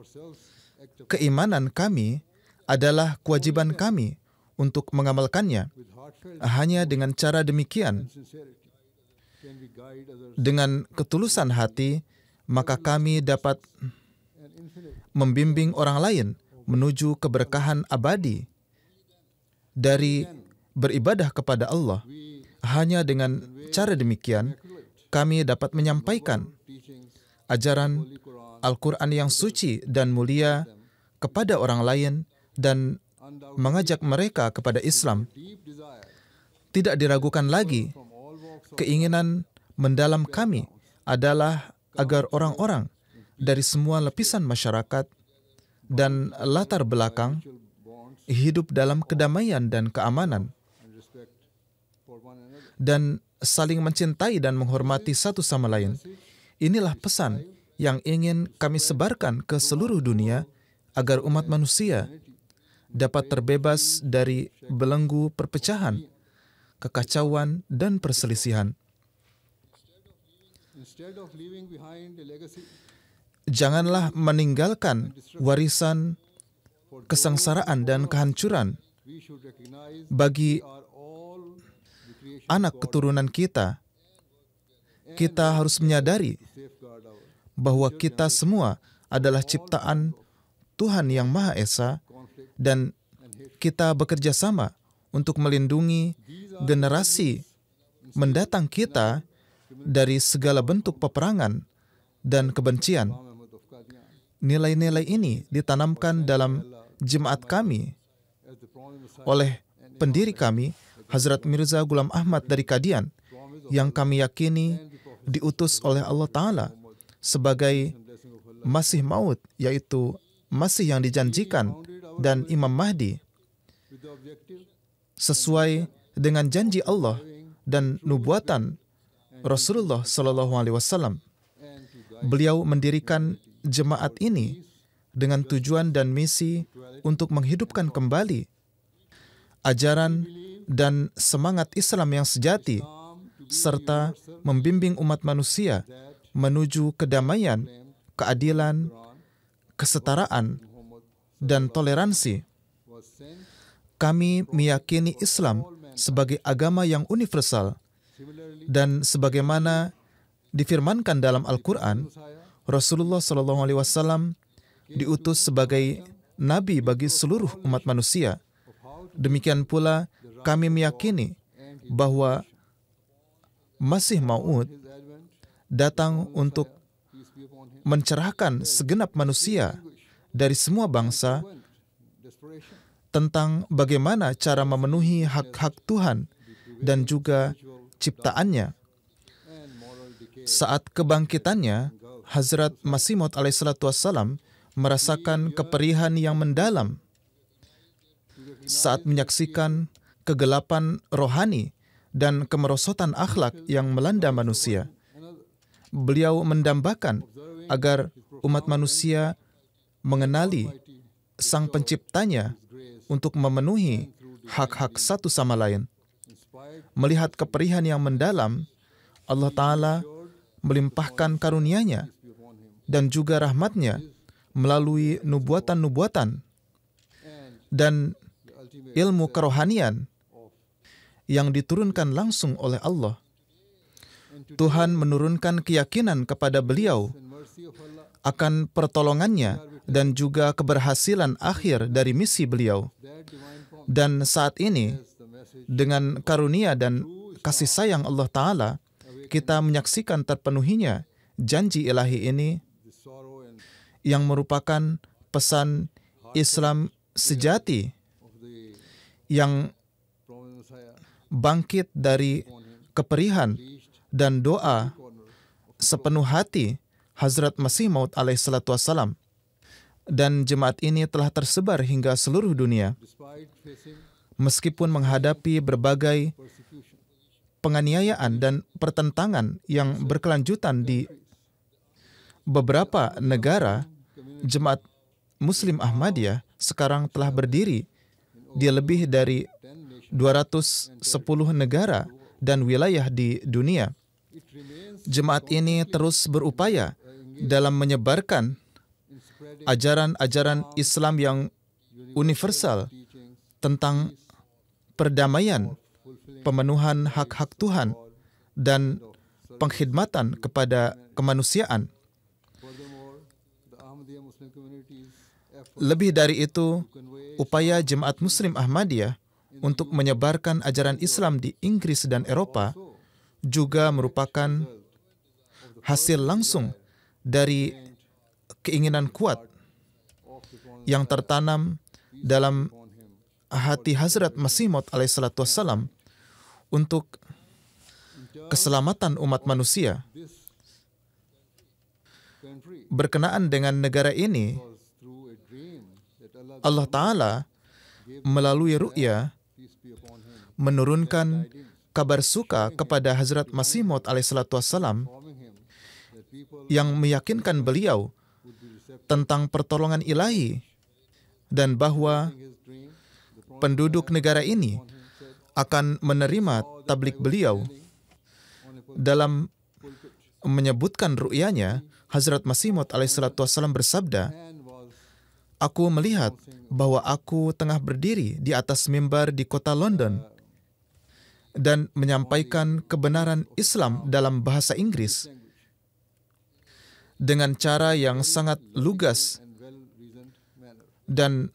keimanan kami, adalah kewajiban kami untuk mengamalkannya. Hanya dengan cara demikian, dengan ketulusan hati, maka kami dapat membimbing orang lain menuju keberkahan abadi dari beribadah kepada Allah. Hanya dengan cara demikian, kami dapat menyampaikan ajaran Al-Quran yang suci dan mulia kepada orang lain dan mengajak mereka kepada Islam. Tidak diragukan lagi, keinginan mendalam kami adalah agar orang-orang dari semua lapisan masyarakat dan latar belakang hidup dalam kedamaian dan keamanan, dan saling mencintai dan menghormati satu sama lain. Inilah pesan yang ingin kami sebarkan ke seluruh dunia agar umat manusia dapat terbebas dari belenggu perpecahan, kekacauan, dan perselisihan. Janganlah meninggalkan warisan kesengsaraan dan kehancuran bagi anak keturunan kita. Kita harus menyadari bahwa kita semua adalah ciptaan Tuhan Yang Maha Esa, dan kita bekerja sama untuk melindungi generasi mendatang kita dari segala bentuk peperangan dan kebencian. Nilai-nilai ini ditanamkan dalam jemaat kami oleh pendiri kami, Hazrat Mirza Ghulam Ahmad dari Qadian, yang kami yakini diutus oleh Allah Ta'ala sebagai Masih Maud, yaitu Masih yang dijanjikan, dan Imam Mahdi, sesuai dengan janji Allah dan nubuatan Rasulullah SAW. Beliau mendirikan jemaat ini dengan tujuan dan misi untuk menghidupkan kembali ajaran dan semangat Islam yang sejati, serta membimbing umat manusia menuju kedamaian, keadilan, kesetaraan, dan toleransi. Kami meyakini Islam sebagai agama yang universal, dan sebagaimana difirmankan dalam Al-Quran, Rasulullah SAW diutus sebagai nabi bagi seluruh umat manusia. Demikian pula kami meyakini bahwa Masih Maud datang untuk mencerahkan segenap manusia dari semua bangsa tentang bagaimana cara memenuhi hak-hak Tuhan dan juga ciptaannya. Saat kebangkitannya, Hazrat Masih Maud alaihissalam merasakan keperihan yang mendalam saat menyaksikan kegelapan rohani dan kemerosotan akhlak yang melanda manusia. Beliau mendambakan agar umat manusia mengenali Sang Penciptanya untuk memenuhi hak-hak satu sama lain. Melihat keperihan yang mendalam, Allah Ta'ala melimpahkan karunia-Nya dan juga rahmat-Nya melalui nubuatan-nubuatan dan ilmu kerohanian yang diturunkan langsung oleh Allah. Tuhan menurunkan keyakinan kepada beliau akan pertolongannya dan juga keberhasilan akhir dari misi beliau. Dan saat ini, dengan karunia dan kasih sayang Allah Ta'ala, kita menyaksikan terpenuhinya janji ilahi ini yang merupakan pesan Islam sejati yang bangkit dari keperihan dan doa sepenuh hati Hazrat Masih Maud alaihissalam. Dan jemaat ini telah tersebar hingga seluruh dunia. Meskipun menghadapi berbagai penganiayaan dan pertentangan yang berkelanjutan di beberapa negara, Jemaat Muslim Ahmadiyah sekarang telah berdiri di lebih dari 210 negara dan wilayah di dunia. Jemaat ini terus berupaya dalam menyebarkan ajaran-ajaran Islam yang universal tentang perdamaian, pemenuhan hak-hak Tuhan, dan pengkhidmatan kepada kemanusiaan. Lebih dari itu, upaya Jemaat Muslim Ahmadiyah untuk menyebarkan ajaran Islam di Inggris dan Eropa juga merupakan hasil langsung dari keinginan kuat yang tertanam dalam hati Hazrat Masih Maud alaihissalatu wassalam untuk keselamatan umat manusia. Berkenaan dengan negara ini, Allah Ta'ala melalui ru'ya menurunkan kabar suka kepada Hazrat Masih Maud alaihissalatu wassalam yang meyakinkan beliau tentang pertolongan ilahi dan bahwa penduduk negara ini akan menerima tablik beliau. Dalam menyebutkan ru'yanya, Hazrat Masih Maud alaihissalatu wassalam bersabda, "Aku melihat bahwa aku tengah berdiri di atas mimbar di kota London dan menyampaikan kebenaran Islam dalam bahasa Inggris dengan cara yang sangat lugas dan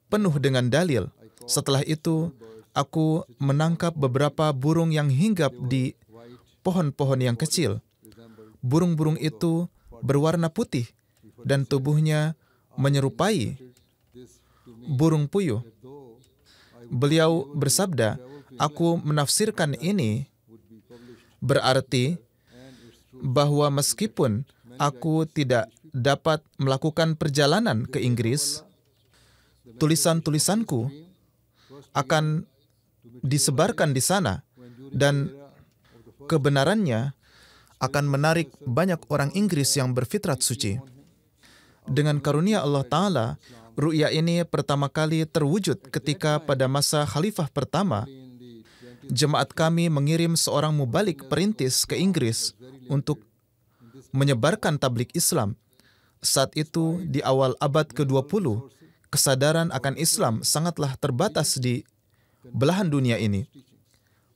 penuh dengan dalil. Setelah itu, aku menangkap beberapa burung yang hinggap di pohon-pohon yang kecil. Burung-burung itu berwarna putih dan tubuhnya menyerupai burung puyuh. Beliau bersabda, aku menafsirkan ini berarti bahwa meskipun aku tidak dapat melakukan perjalanan ke Inggris, tulisan-tulisanku akan disebarkan di sana dan kebenarannya akan menarik banyak orang Inggris yang berfitrat suci. Dengan karunia Allah Ta'ala, ru'ya ini pertama kali terwujud ketika pada masa khalifah pertama, jemaat kami mengirim seorang mubalik perintis ke Inggris untuk menyebarkan tablik Islam. Saat itu, di awal abad ke-20, kesadaran akan Islam sangatlah terbatas di belahan dunia ini.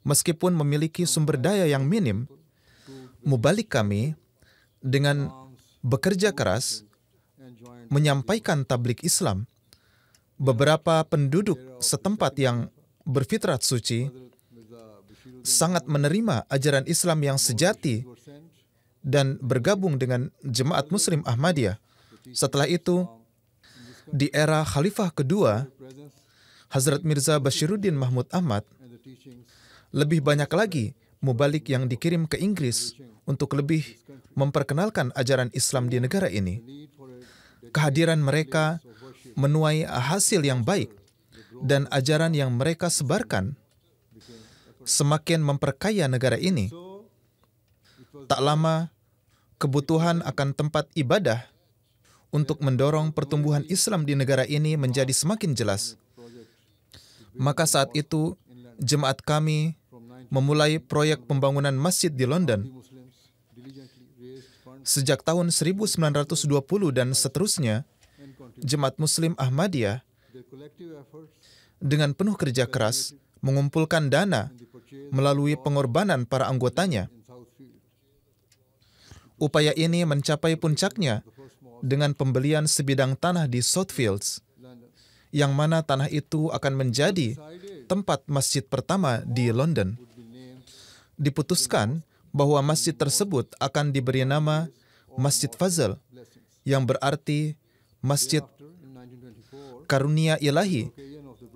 Meskipun memiliki sumber daya yang minim, mubalik kami dengan bekerja keras menyampaikan tablik Islam. Beberapa penduduk setempat yang berfitrat suci sangat menerima ajaran Islam yang sejati dan bergabung dengan Jemaat Muslim Ahmadiyah. Setelah itu, di era Khalifah kedua, Hazrat Mirza Bashiruddin Mahmud Ahmad, lebih banyak lagi mubalik yang dikirim ke Inggris untuk lebih memperkenalkan ajaran Islam di negara ini. Kehadiran mereka menuai hasil yang baik dan ajaran yang mereka sebarkan semakin memperkaya negara ini. Tak lama, kebutuhan akan tempat ibadah untuk mendorong pertumbuhan Islam di negara ini menjadi semakin jelas. Maka saat itu, jemaat kami memulai proyek pembangunan masjid di London. Sejak tahun 1920 dan seterusnya, Jemaat Muslim Ahmadiyah dengan penuh kerja keras mengumpulkan dana melalui pengorbanan para anggotanya. Upaya ini mencapai puncaknya dengan pembelian sebidang tanah di Southfields, yang mana tanah itu akan menjadi tempat masjid pertama di London. Diputuskan bahwa masjid tersebut akan diberi nama Masjid Fazl, yang berarti Masjid Karunia Ilahi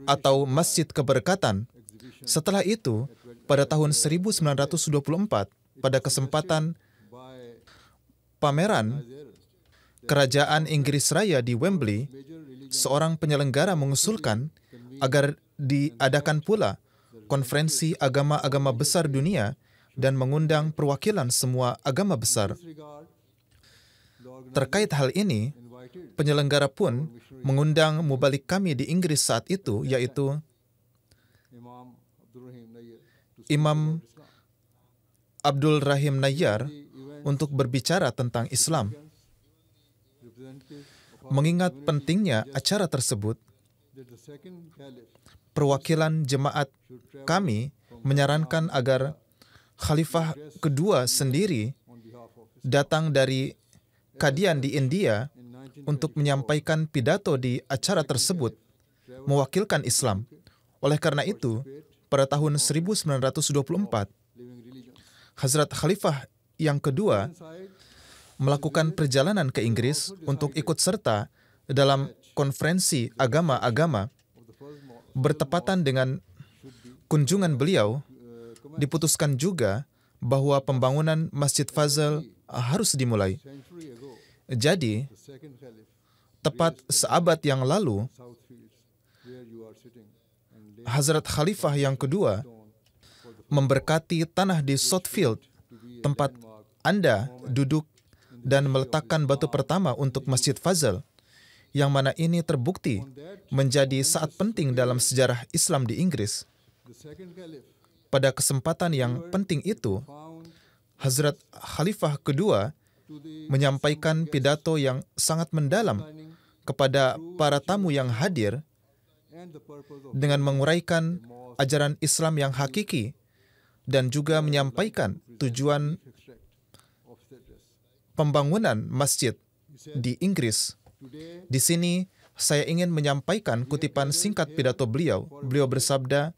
atau Masjid Keberkatan. Setelah itu, pada tahun 1924, pada kesempatan pameran Kerajaan Inggris Raya di Wembley, seorang penyelenggara mengusulkan agar diadakan pula konferensi agama-agama besar dunia dan mengundang perwakilan semua agama besar. Terkait hal ini, penyelenggara pun mengundang mubalik kami di Inggris saat itu, yaitu Imam Abdul Rahim Nayyar, untuk berbicara tentang Islam. Mengingat pentingnya acara tersebut, perwakilan jemaat kami menyarankan agar Khalifah kedua sendiri datang dari Kadian di India untuk menyampaikan pidato di acara tersebut, mewakilkan Islam. Oleh karena itu, pada tahun 1924, Hazrat Khalifah yang kedua melakukan perjalanan ke Inggris untuk ikut serta dalam konferensi agama-agama. Bertepatan dengan kunjungan beliau, diputuskan juga bahwa pembangunan Masjid Fazal harus dimulai. Jadi, tepat seabad yang lalu, Hazrat Khalifah yang kedua memberkati tanah di Southfield, tempat Anda duduk, dan meletakkan batu pertama untuk Masjid Fazal, yang mana ini terbukti menjadi saat penting dalam sejarah Islam di Inggris. Pada kesempatan yang penting itu, Hazrat Khalifah kedua menyampaikan pidato yang sangat mendalam kepada para tamu yang hadir dengan menguraikan ajaran Islam yang hakiki dan juga menyampaikan tujuan pembangunan masjid di Inggris. Di sini saya ingin menyampaikan kutipan singkat pidato beliau. Beliau bersabda,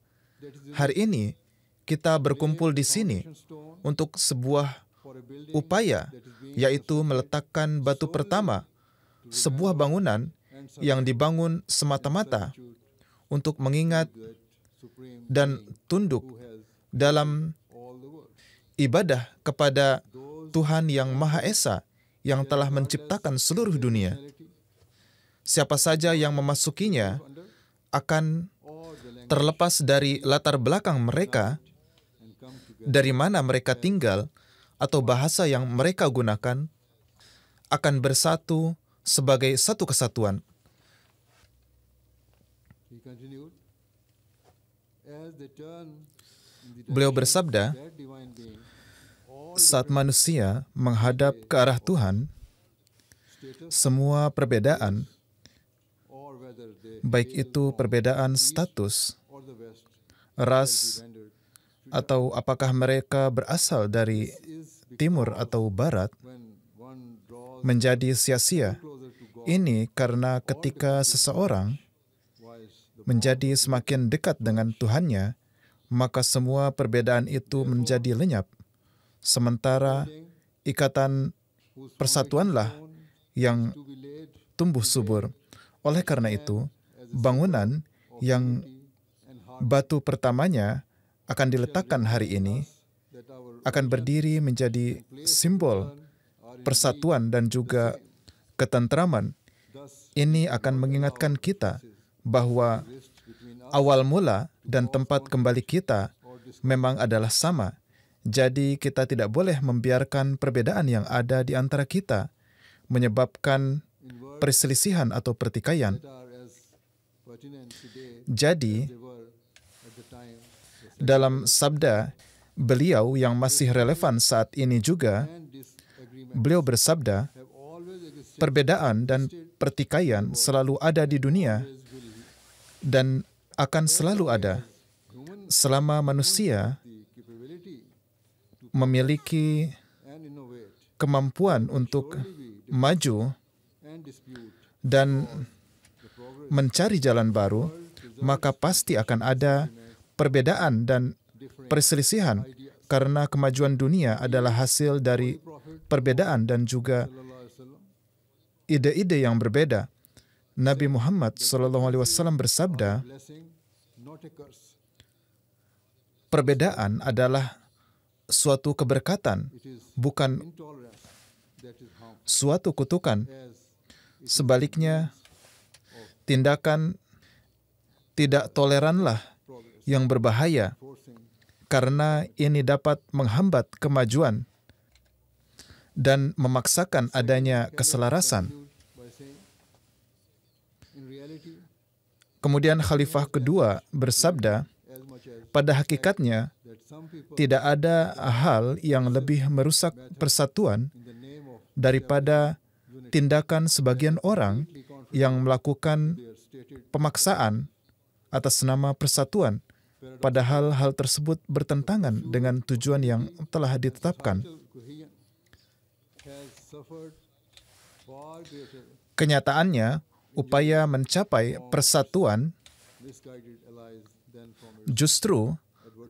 "Hari ini kita berkumpul di sini untuk sebuah upaya, yaitu meletakkan batu pertama, sebuah bangunan yang dibangun semata-mata untuk mengingat dan tunduk dalam ibadah kepada Tuhan yang Maha Esa yang telah menciptakan seluruh dunia. Siapa saja yang memasukinya akan terlepas dari latar belakang mereka, dari mana mereka tinggal, atau bahasa yang mereka gunakan, akan bersatu sebagai satu kesatuan." Beliau bersabda, "Saat manusia menghadap ke arah Tuhan, semua perbedaan, baik itu perbedaan status, ras, atau apakah mereka berasal dari timur atau barat, menjadi sia-sia. Ini karena ketika seseorang menjadi semakin dekat dengan Tuhannya, maka semua perbedaan itu menjadi lenyap. Sementara ikatan persatuanlah yang tumbuh subur. Oleh karena itu, bangunan yang batu pertamanya akan diletakkan hari ini akan berdiri menjadi simbol persatuan dan juga ketentraman. Ini akan mengingatkan kita bahwa awal mula dan tempat kembali kita memang adalah sama. Jadi kita tidak boleh membiarkan perbedaan yang ada di antara kita menyebabkan perselisihan atau pertikaian. Jadi, dalam sabda beliau yang masih relevan saat ini juga, beliau bersabda, perbedaan dan pertikaian selalu ada di dunia dan akan selalu ada selama manusia memiliki kemampuan untuk maju dan mencari jalan baru, maka pasti akan ada perbedaan dan perselisihan karena kemajuan dunia adalah hasil dari perbedaan dan juga ide-ide yang berbeda. Nabi Muhammad SAW bersabda, perbedaan adalah suatu keberkatan, bukan suatu kutukan. Sebaliknya, tindakan tidak toleranlah yang berbahaya, karena ini dapat menghambat kemajuan. dan memaksakan adanya keselarasan. Kemudian Khalifah kedua bersabda, pada hakikatnya tidak ada hal yang lebih merusak persatuan daripada tindakan sebagian orang yang melakukan pemaksaan atas nama persatuan, padahal hal tersebut bertentangan dengan tujuan yang telah ditetapkan. Kenyataannya, upaya mencapai persatuan justru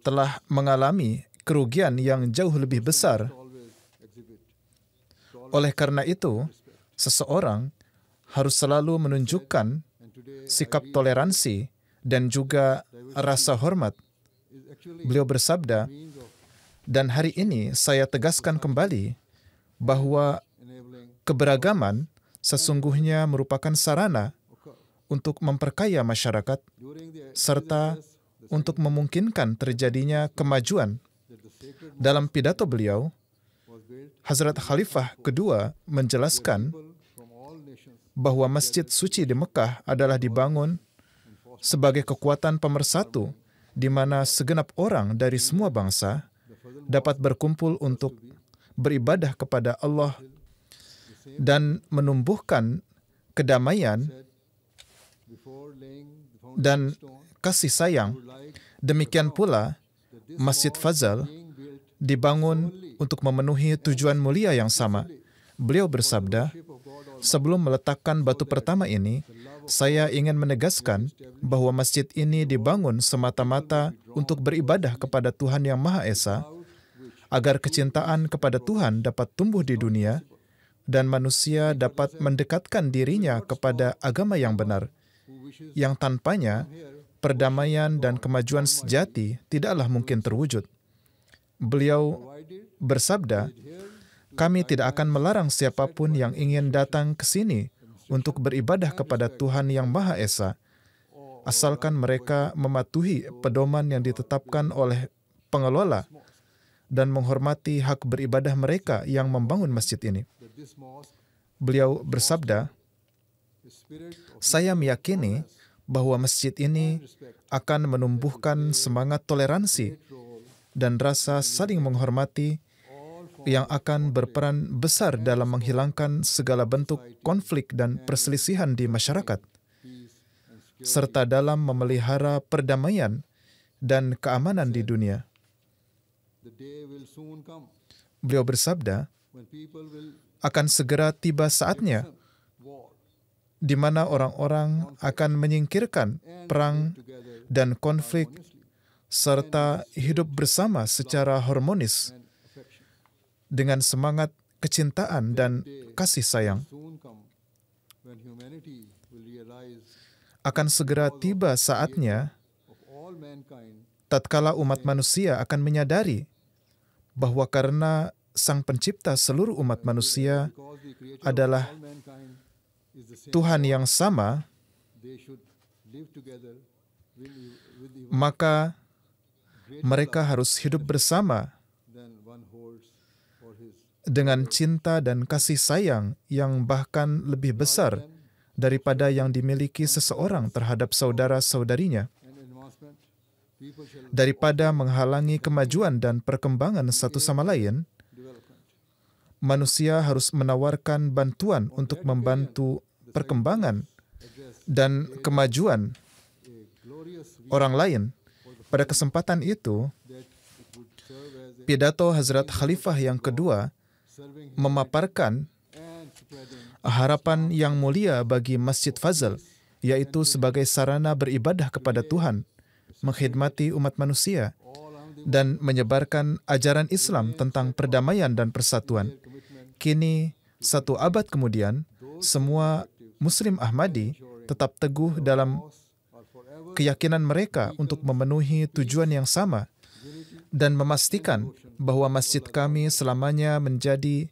telah mengalami kerugian yang jauh lebih besar. Oleh karena itu, seseorang harus selalu menunjukkan sikap toleransi dan juga rasa hormat. Beliau bersabda, dan hari ini saya tegaskan kembali bahwa keberagaman sesungguhnya merupakan sarana untuk memperkaya masyarakat serta untuk memungkinkan terjadinya kemajuan. Dalam pidato beliau, Hazrat Khalifah kedua menjelaskan bahwa Masjid Suci di Mekah adalah dibangun sebagai kekuatan pemersatu di mana segenap orang dari semua bangsa dapat berkumpul untuk beribadah kepada Allah dan menumbuhkan kedamaian dan kasih sayang. Demikian pula, Masjid Fazal dibangun untuk memenuhi tujuan mulia yang sama. Beliau bersabda, sebelum meletakkan batu pertama ini, saya ingin menegaskan bahwa masjid ini dibangun semata-mata untuk beribadah kepada Tuhan Yang Maha Esa, agar kecintaan kepada Tuhan dapat tumbuh di dunia dan manusia dapat mendekatkan dirinya kepada agama yang benar, yang tanpanya perdamaian dan kemajuan sejati tidaklah mungkin terwujud. Beliau bersabda, kami tidak akan melarang siapapun yang ingin datang ke sini untuk beribadah kepada Tuhan Yang Maha Esa, asalkan mereka mematuhi pedoman yang ditetapkan oleh pengelola dan menghormati hak beribadah mereka yang membangun masjid ini. Beliau bersabda, saya meyakini bahwa masjid ini akan menumbuhkan semangat toleransi dan rasa saling menghormati yang akan berperan besar dalam menghilangkan segala bentuk konflik dan perselisihan di masyarakat, serta dalam memelihara perdamaian dan keamanan di dunia. Beliau bersabda, akan segera tiba saatnya di mana orang-orang akan menyingkirkan perang dan konflik serta hidup bersama secara harmonis dengan semangat kecintaan dan kasih sayang. Akan segera tiba saatnya tatkala umat manusia akan menyadari bahwa karena Sang Pencipta seluruh umat manusia adalah Tuhan yang sama, maka mereka harus hidup bersama dengan cinta dan kasih sayang yang bahkan lebih besar daripada yang dimiliki seseorang terhadap saudara-saudarinya. Daripada menghalangi kemajuan dan perkembangan satu sama lain, manusia harus menawarkan bantuan untuk membantu perkembangan dan kemajuan orang lain. Pada kesempatan itu, pidato Hazrat Khalifah yang kedua memaparkan harapan yang mulia bagi Masjid Fazal, yaitu sebagai sarana beribadah kepada Tuhan, mengkhidmati umat manusia, dan menyebarkan ajaran Islam tentang perdamaian dan persatuan. Kini, 1 abad kemudian, semua Muslim Ahmadi tetap teguh dalam keyakinan mereka untuk memenuhi tujuan yang sama dan memastikan bahwa masjid kami selamanya menjadi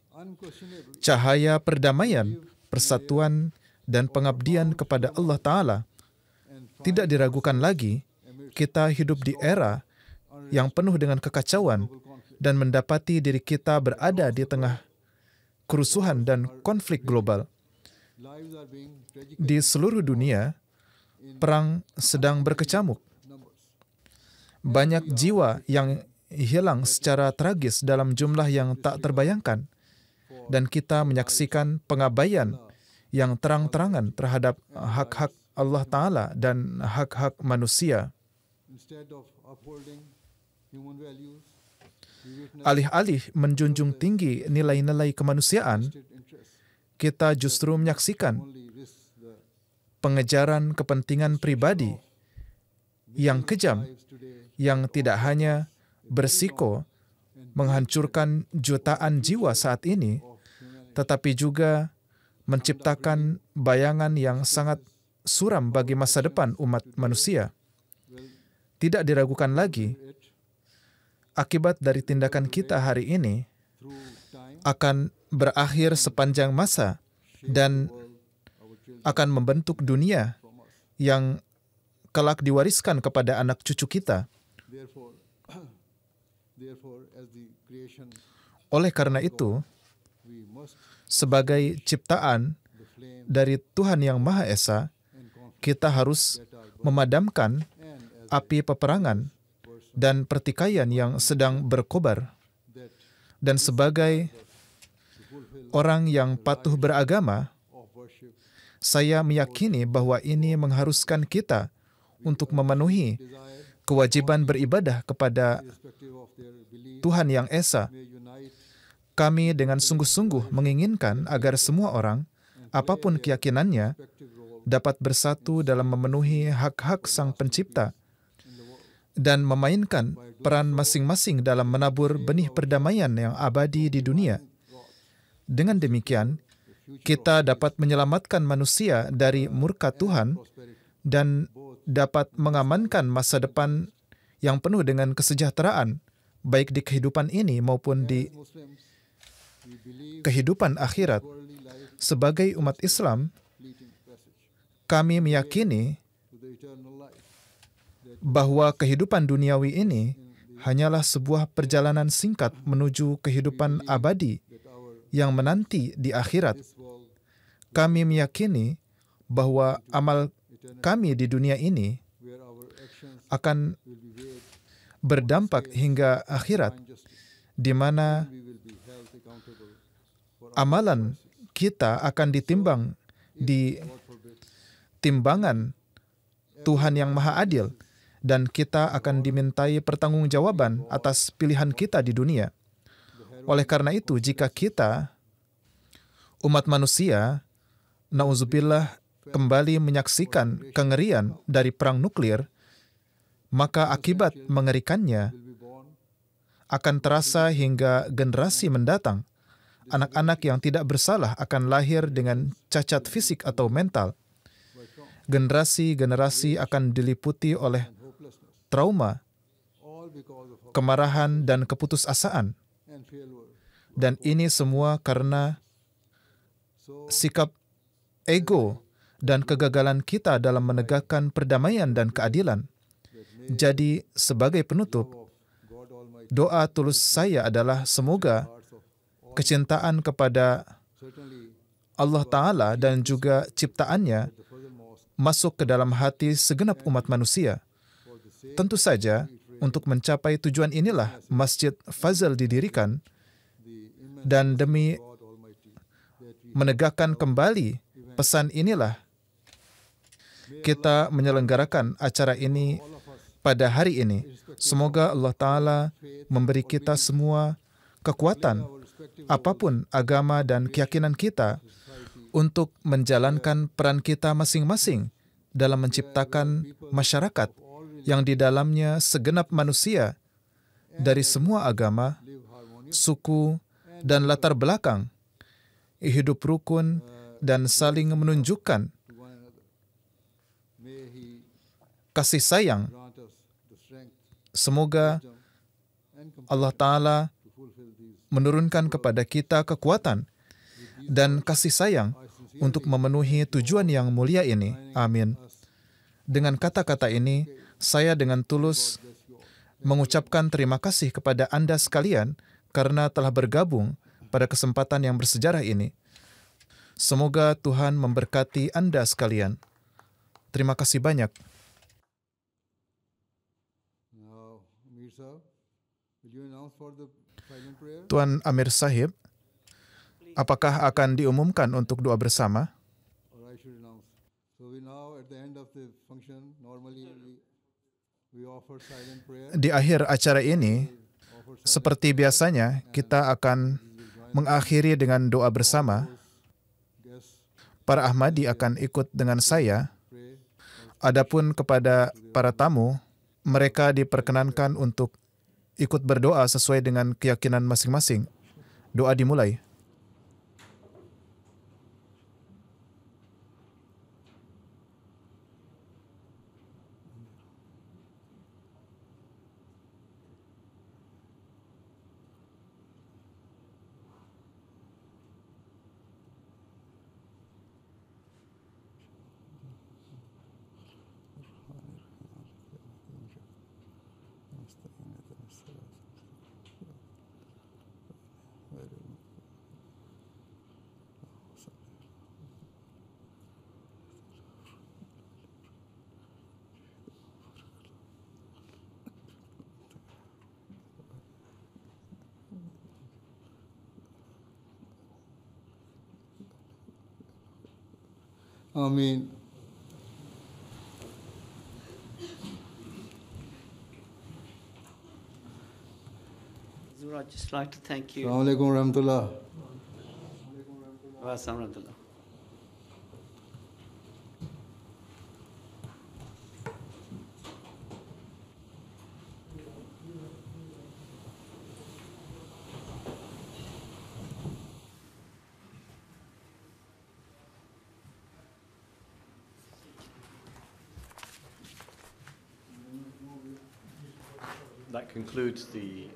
cahaya perdamaian, persatuan, dan pengabdian kepada Allah Ta'ala. Tidak diragukan lagi, kita hidup di era yang penuh dengan kekacauan dan mendapati diri kita berada di tengah kerusuhan dan konflik global.
lives are being tragically
Di seluruh dunia, perang sedang berkecamuk. Banyak jiwa yang hilang secara tragis dalam jumlah yang tak terbayangkan. Dan kita menyaksikan pengabaian yang terang-terangan terhadap hak-hak Allah Ta'ala dan hak-hak manusia.
instead of upholding human values, we witness
Alih-alih menjunjung tinggi nilai-nilai kemanusiaan,
interests
kita justru menyaksikan
only risk the
pengejaran kepentingan pribadi yang kejam,
lives today
yang tidak hanya bersiko menghancurkan jutaan jiwa saat ini, tetapi juga menciptakan bayangan yang sangat suram bagi masa depan umat manusia. Tidak diragukan lagi, akibat dari tindakan kita hari ini
through time
akan berakhir sepanjang masa dan akan membentuk dunia yang kelak diwariskan kepada anak cucu kita.
therefore as the creation
Oleh karena itu,
we must
sebagai ciptaan
the flame
dari Tuhan Yang Maha Esa,
and conflict
kita harus memadamkan
and as
api peperangan dan pertikaian yang sedang berkobar.
that
Dan sebagai orang yang patuh beragama,
of worship
saya meyakini bahwa ini mengharuskan kita untuk memenuhi kewajiban beribadah kepada
irrespective of their belief
Tuhan Yang Esa.
may unite
Kami dengan sungguh-sungguh menginginkan agar semua orang, apapun keyakinannya,
effective role
dapat bersatu dalam memenuhi hak-hak Sang Pencipta dan memainkan peran masing-masing dalam menabur benih perdamaian yang abadi di dunia. Dengan demikian, kita dapat menyelamatkan manusia dari murka Tuhan dan dapat mengamankan masa depan yang penuh dengan kesejahteraan, baik di kehidupan ini maupun di
Muslims we believe
kehidupan akhirat.
worldly life
Sebagai umat Islam,
fleeting passage
kami meyakini
to the eternal life
bahwa kehidupan duniawi ini hanyalah sebuah perjalanan singkat menuju kehidupan abadi
that our
yang menanti di akhirat.
this world
Kami meyakini bahwa amal kami di dunia ini
where our actions
akan
will be weighed
berdampak hingga akhirat,
justice
di mana
we will be held accountable for
amalan kita akan ditimbang di timbangan Tuhan yang Maha Adil, dan kita akan dimintai pertanggungjawaban atas pilihan kita di dunia. Oleh karena itu, jika kita, umat manusia, na'udzubillah, kembali menyaksikan kengerian dari perang nuklir, maka akibat mengerikannya
will be born
akan terasa hingga generasi mendatang. Anak-anak yang tidak bersalah akan lahir dengan cacat fisik atau mental. Generasi-generasi akan diliputi oleh trauma,
all because of
kemarahan, dan keputusasaan.
and failure
Dan ini semua karena sikap ego dan kegagalan kita dalam menegakkan perdamaian dan keadilan. Jadi, sebagai penutup,
of God Almighty
doa tulus saya adalah semoga kecintaan kepada
certainly
Allah Ta'ala dan juga ciptaannya
the furthermost
masuk ke dalam hati segenap umat manusia. Tentu saja, untuk mencapai tujuan inilah Masjid Fazal didirikan, dan demi
God Almighty that we
menegakkan kembali pesan inilah kita menyelenggarakan acara ini pada hari ini. Semoga Allah Ta'ala memberi kita semua kekuatan, apapun agama dan keyakinan kita, untuk menjalankan peran kita masing-masing dalam menciptakan masyarakat yang di dalamnya segenap manusia dari semua agama, suku, dan latar belakang hidup rukun dan saling menunjukkan
to one another. May He
kasih sayang.
grant us the strength
Semoga
and
Allah Ta'ala
to fulfill these
menurunkan kepada kita kekuatan dan kasih sayang untuk memenuhi tujuan yang mulia ini. Amin. Dengan kata-kata ini, saya dengan tulus mengucapkan terima kasih kepada Anda sekalian karena telah bergabung pada kesempatan yang bersejarah ini. Semoga Tuhan memberkati Anda sekalian. Terima kasih banyak.
Now, Amir Sahib, will you announce for the silent prayer?
Tuan Amir Sahib, apakah akan diumumkan untuk doa bersama?
Or I should announce. So we now at the end of the function, normally we offer silent prayer.
Di akhir acara ini, seperti biasanya, kita akan mengakhiri dengan doa bersama. Para Ahmadi akan ikut dengan saya. Adapun kepada para tamu, mereka diperkenankan untuk ikut berdoa sesuai dengan keyakinan masing-masing. Doa dimulai.
Amin.
Zura, I'd just like to thank you.
Assalamu alaikum warahmatullah.
Warahmatullah.
That concludes the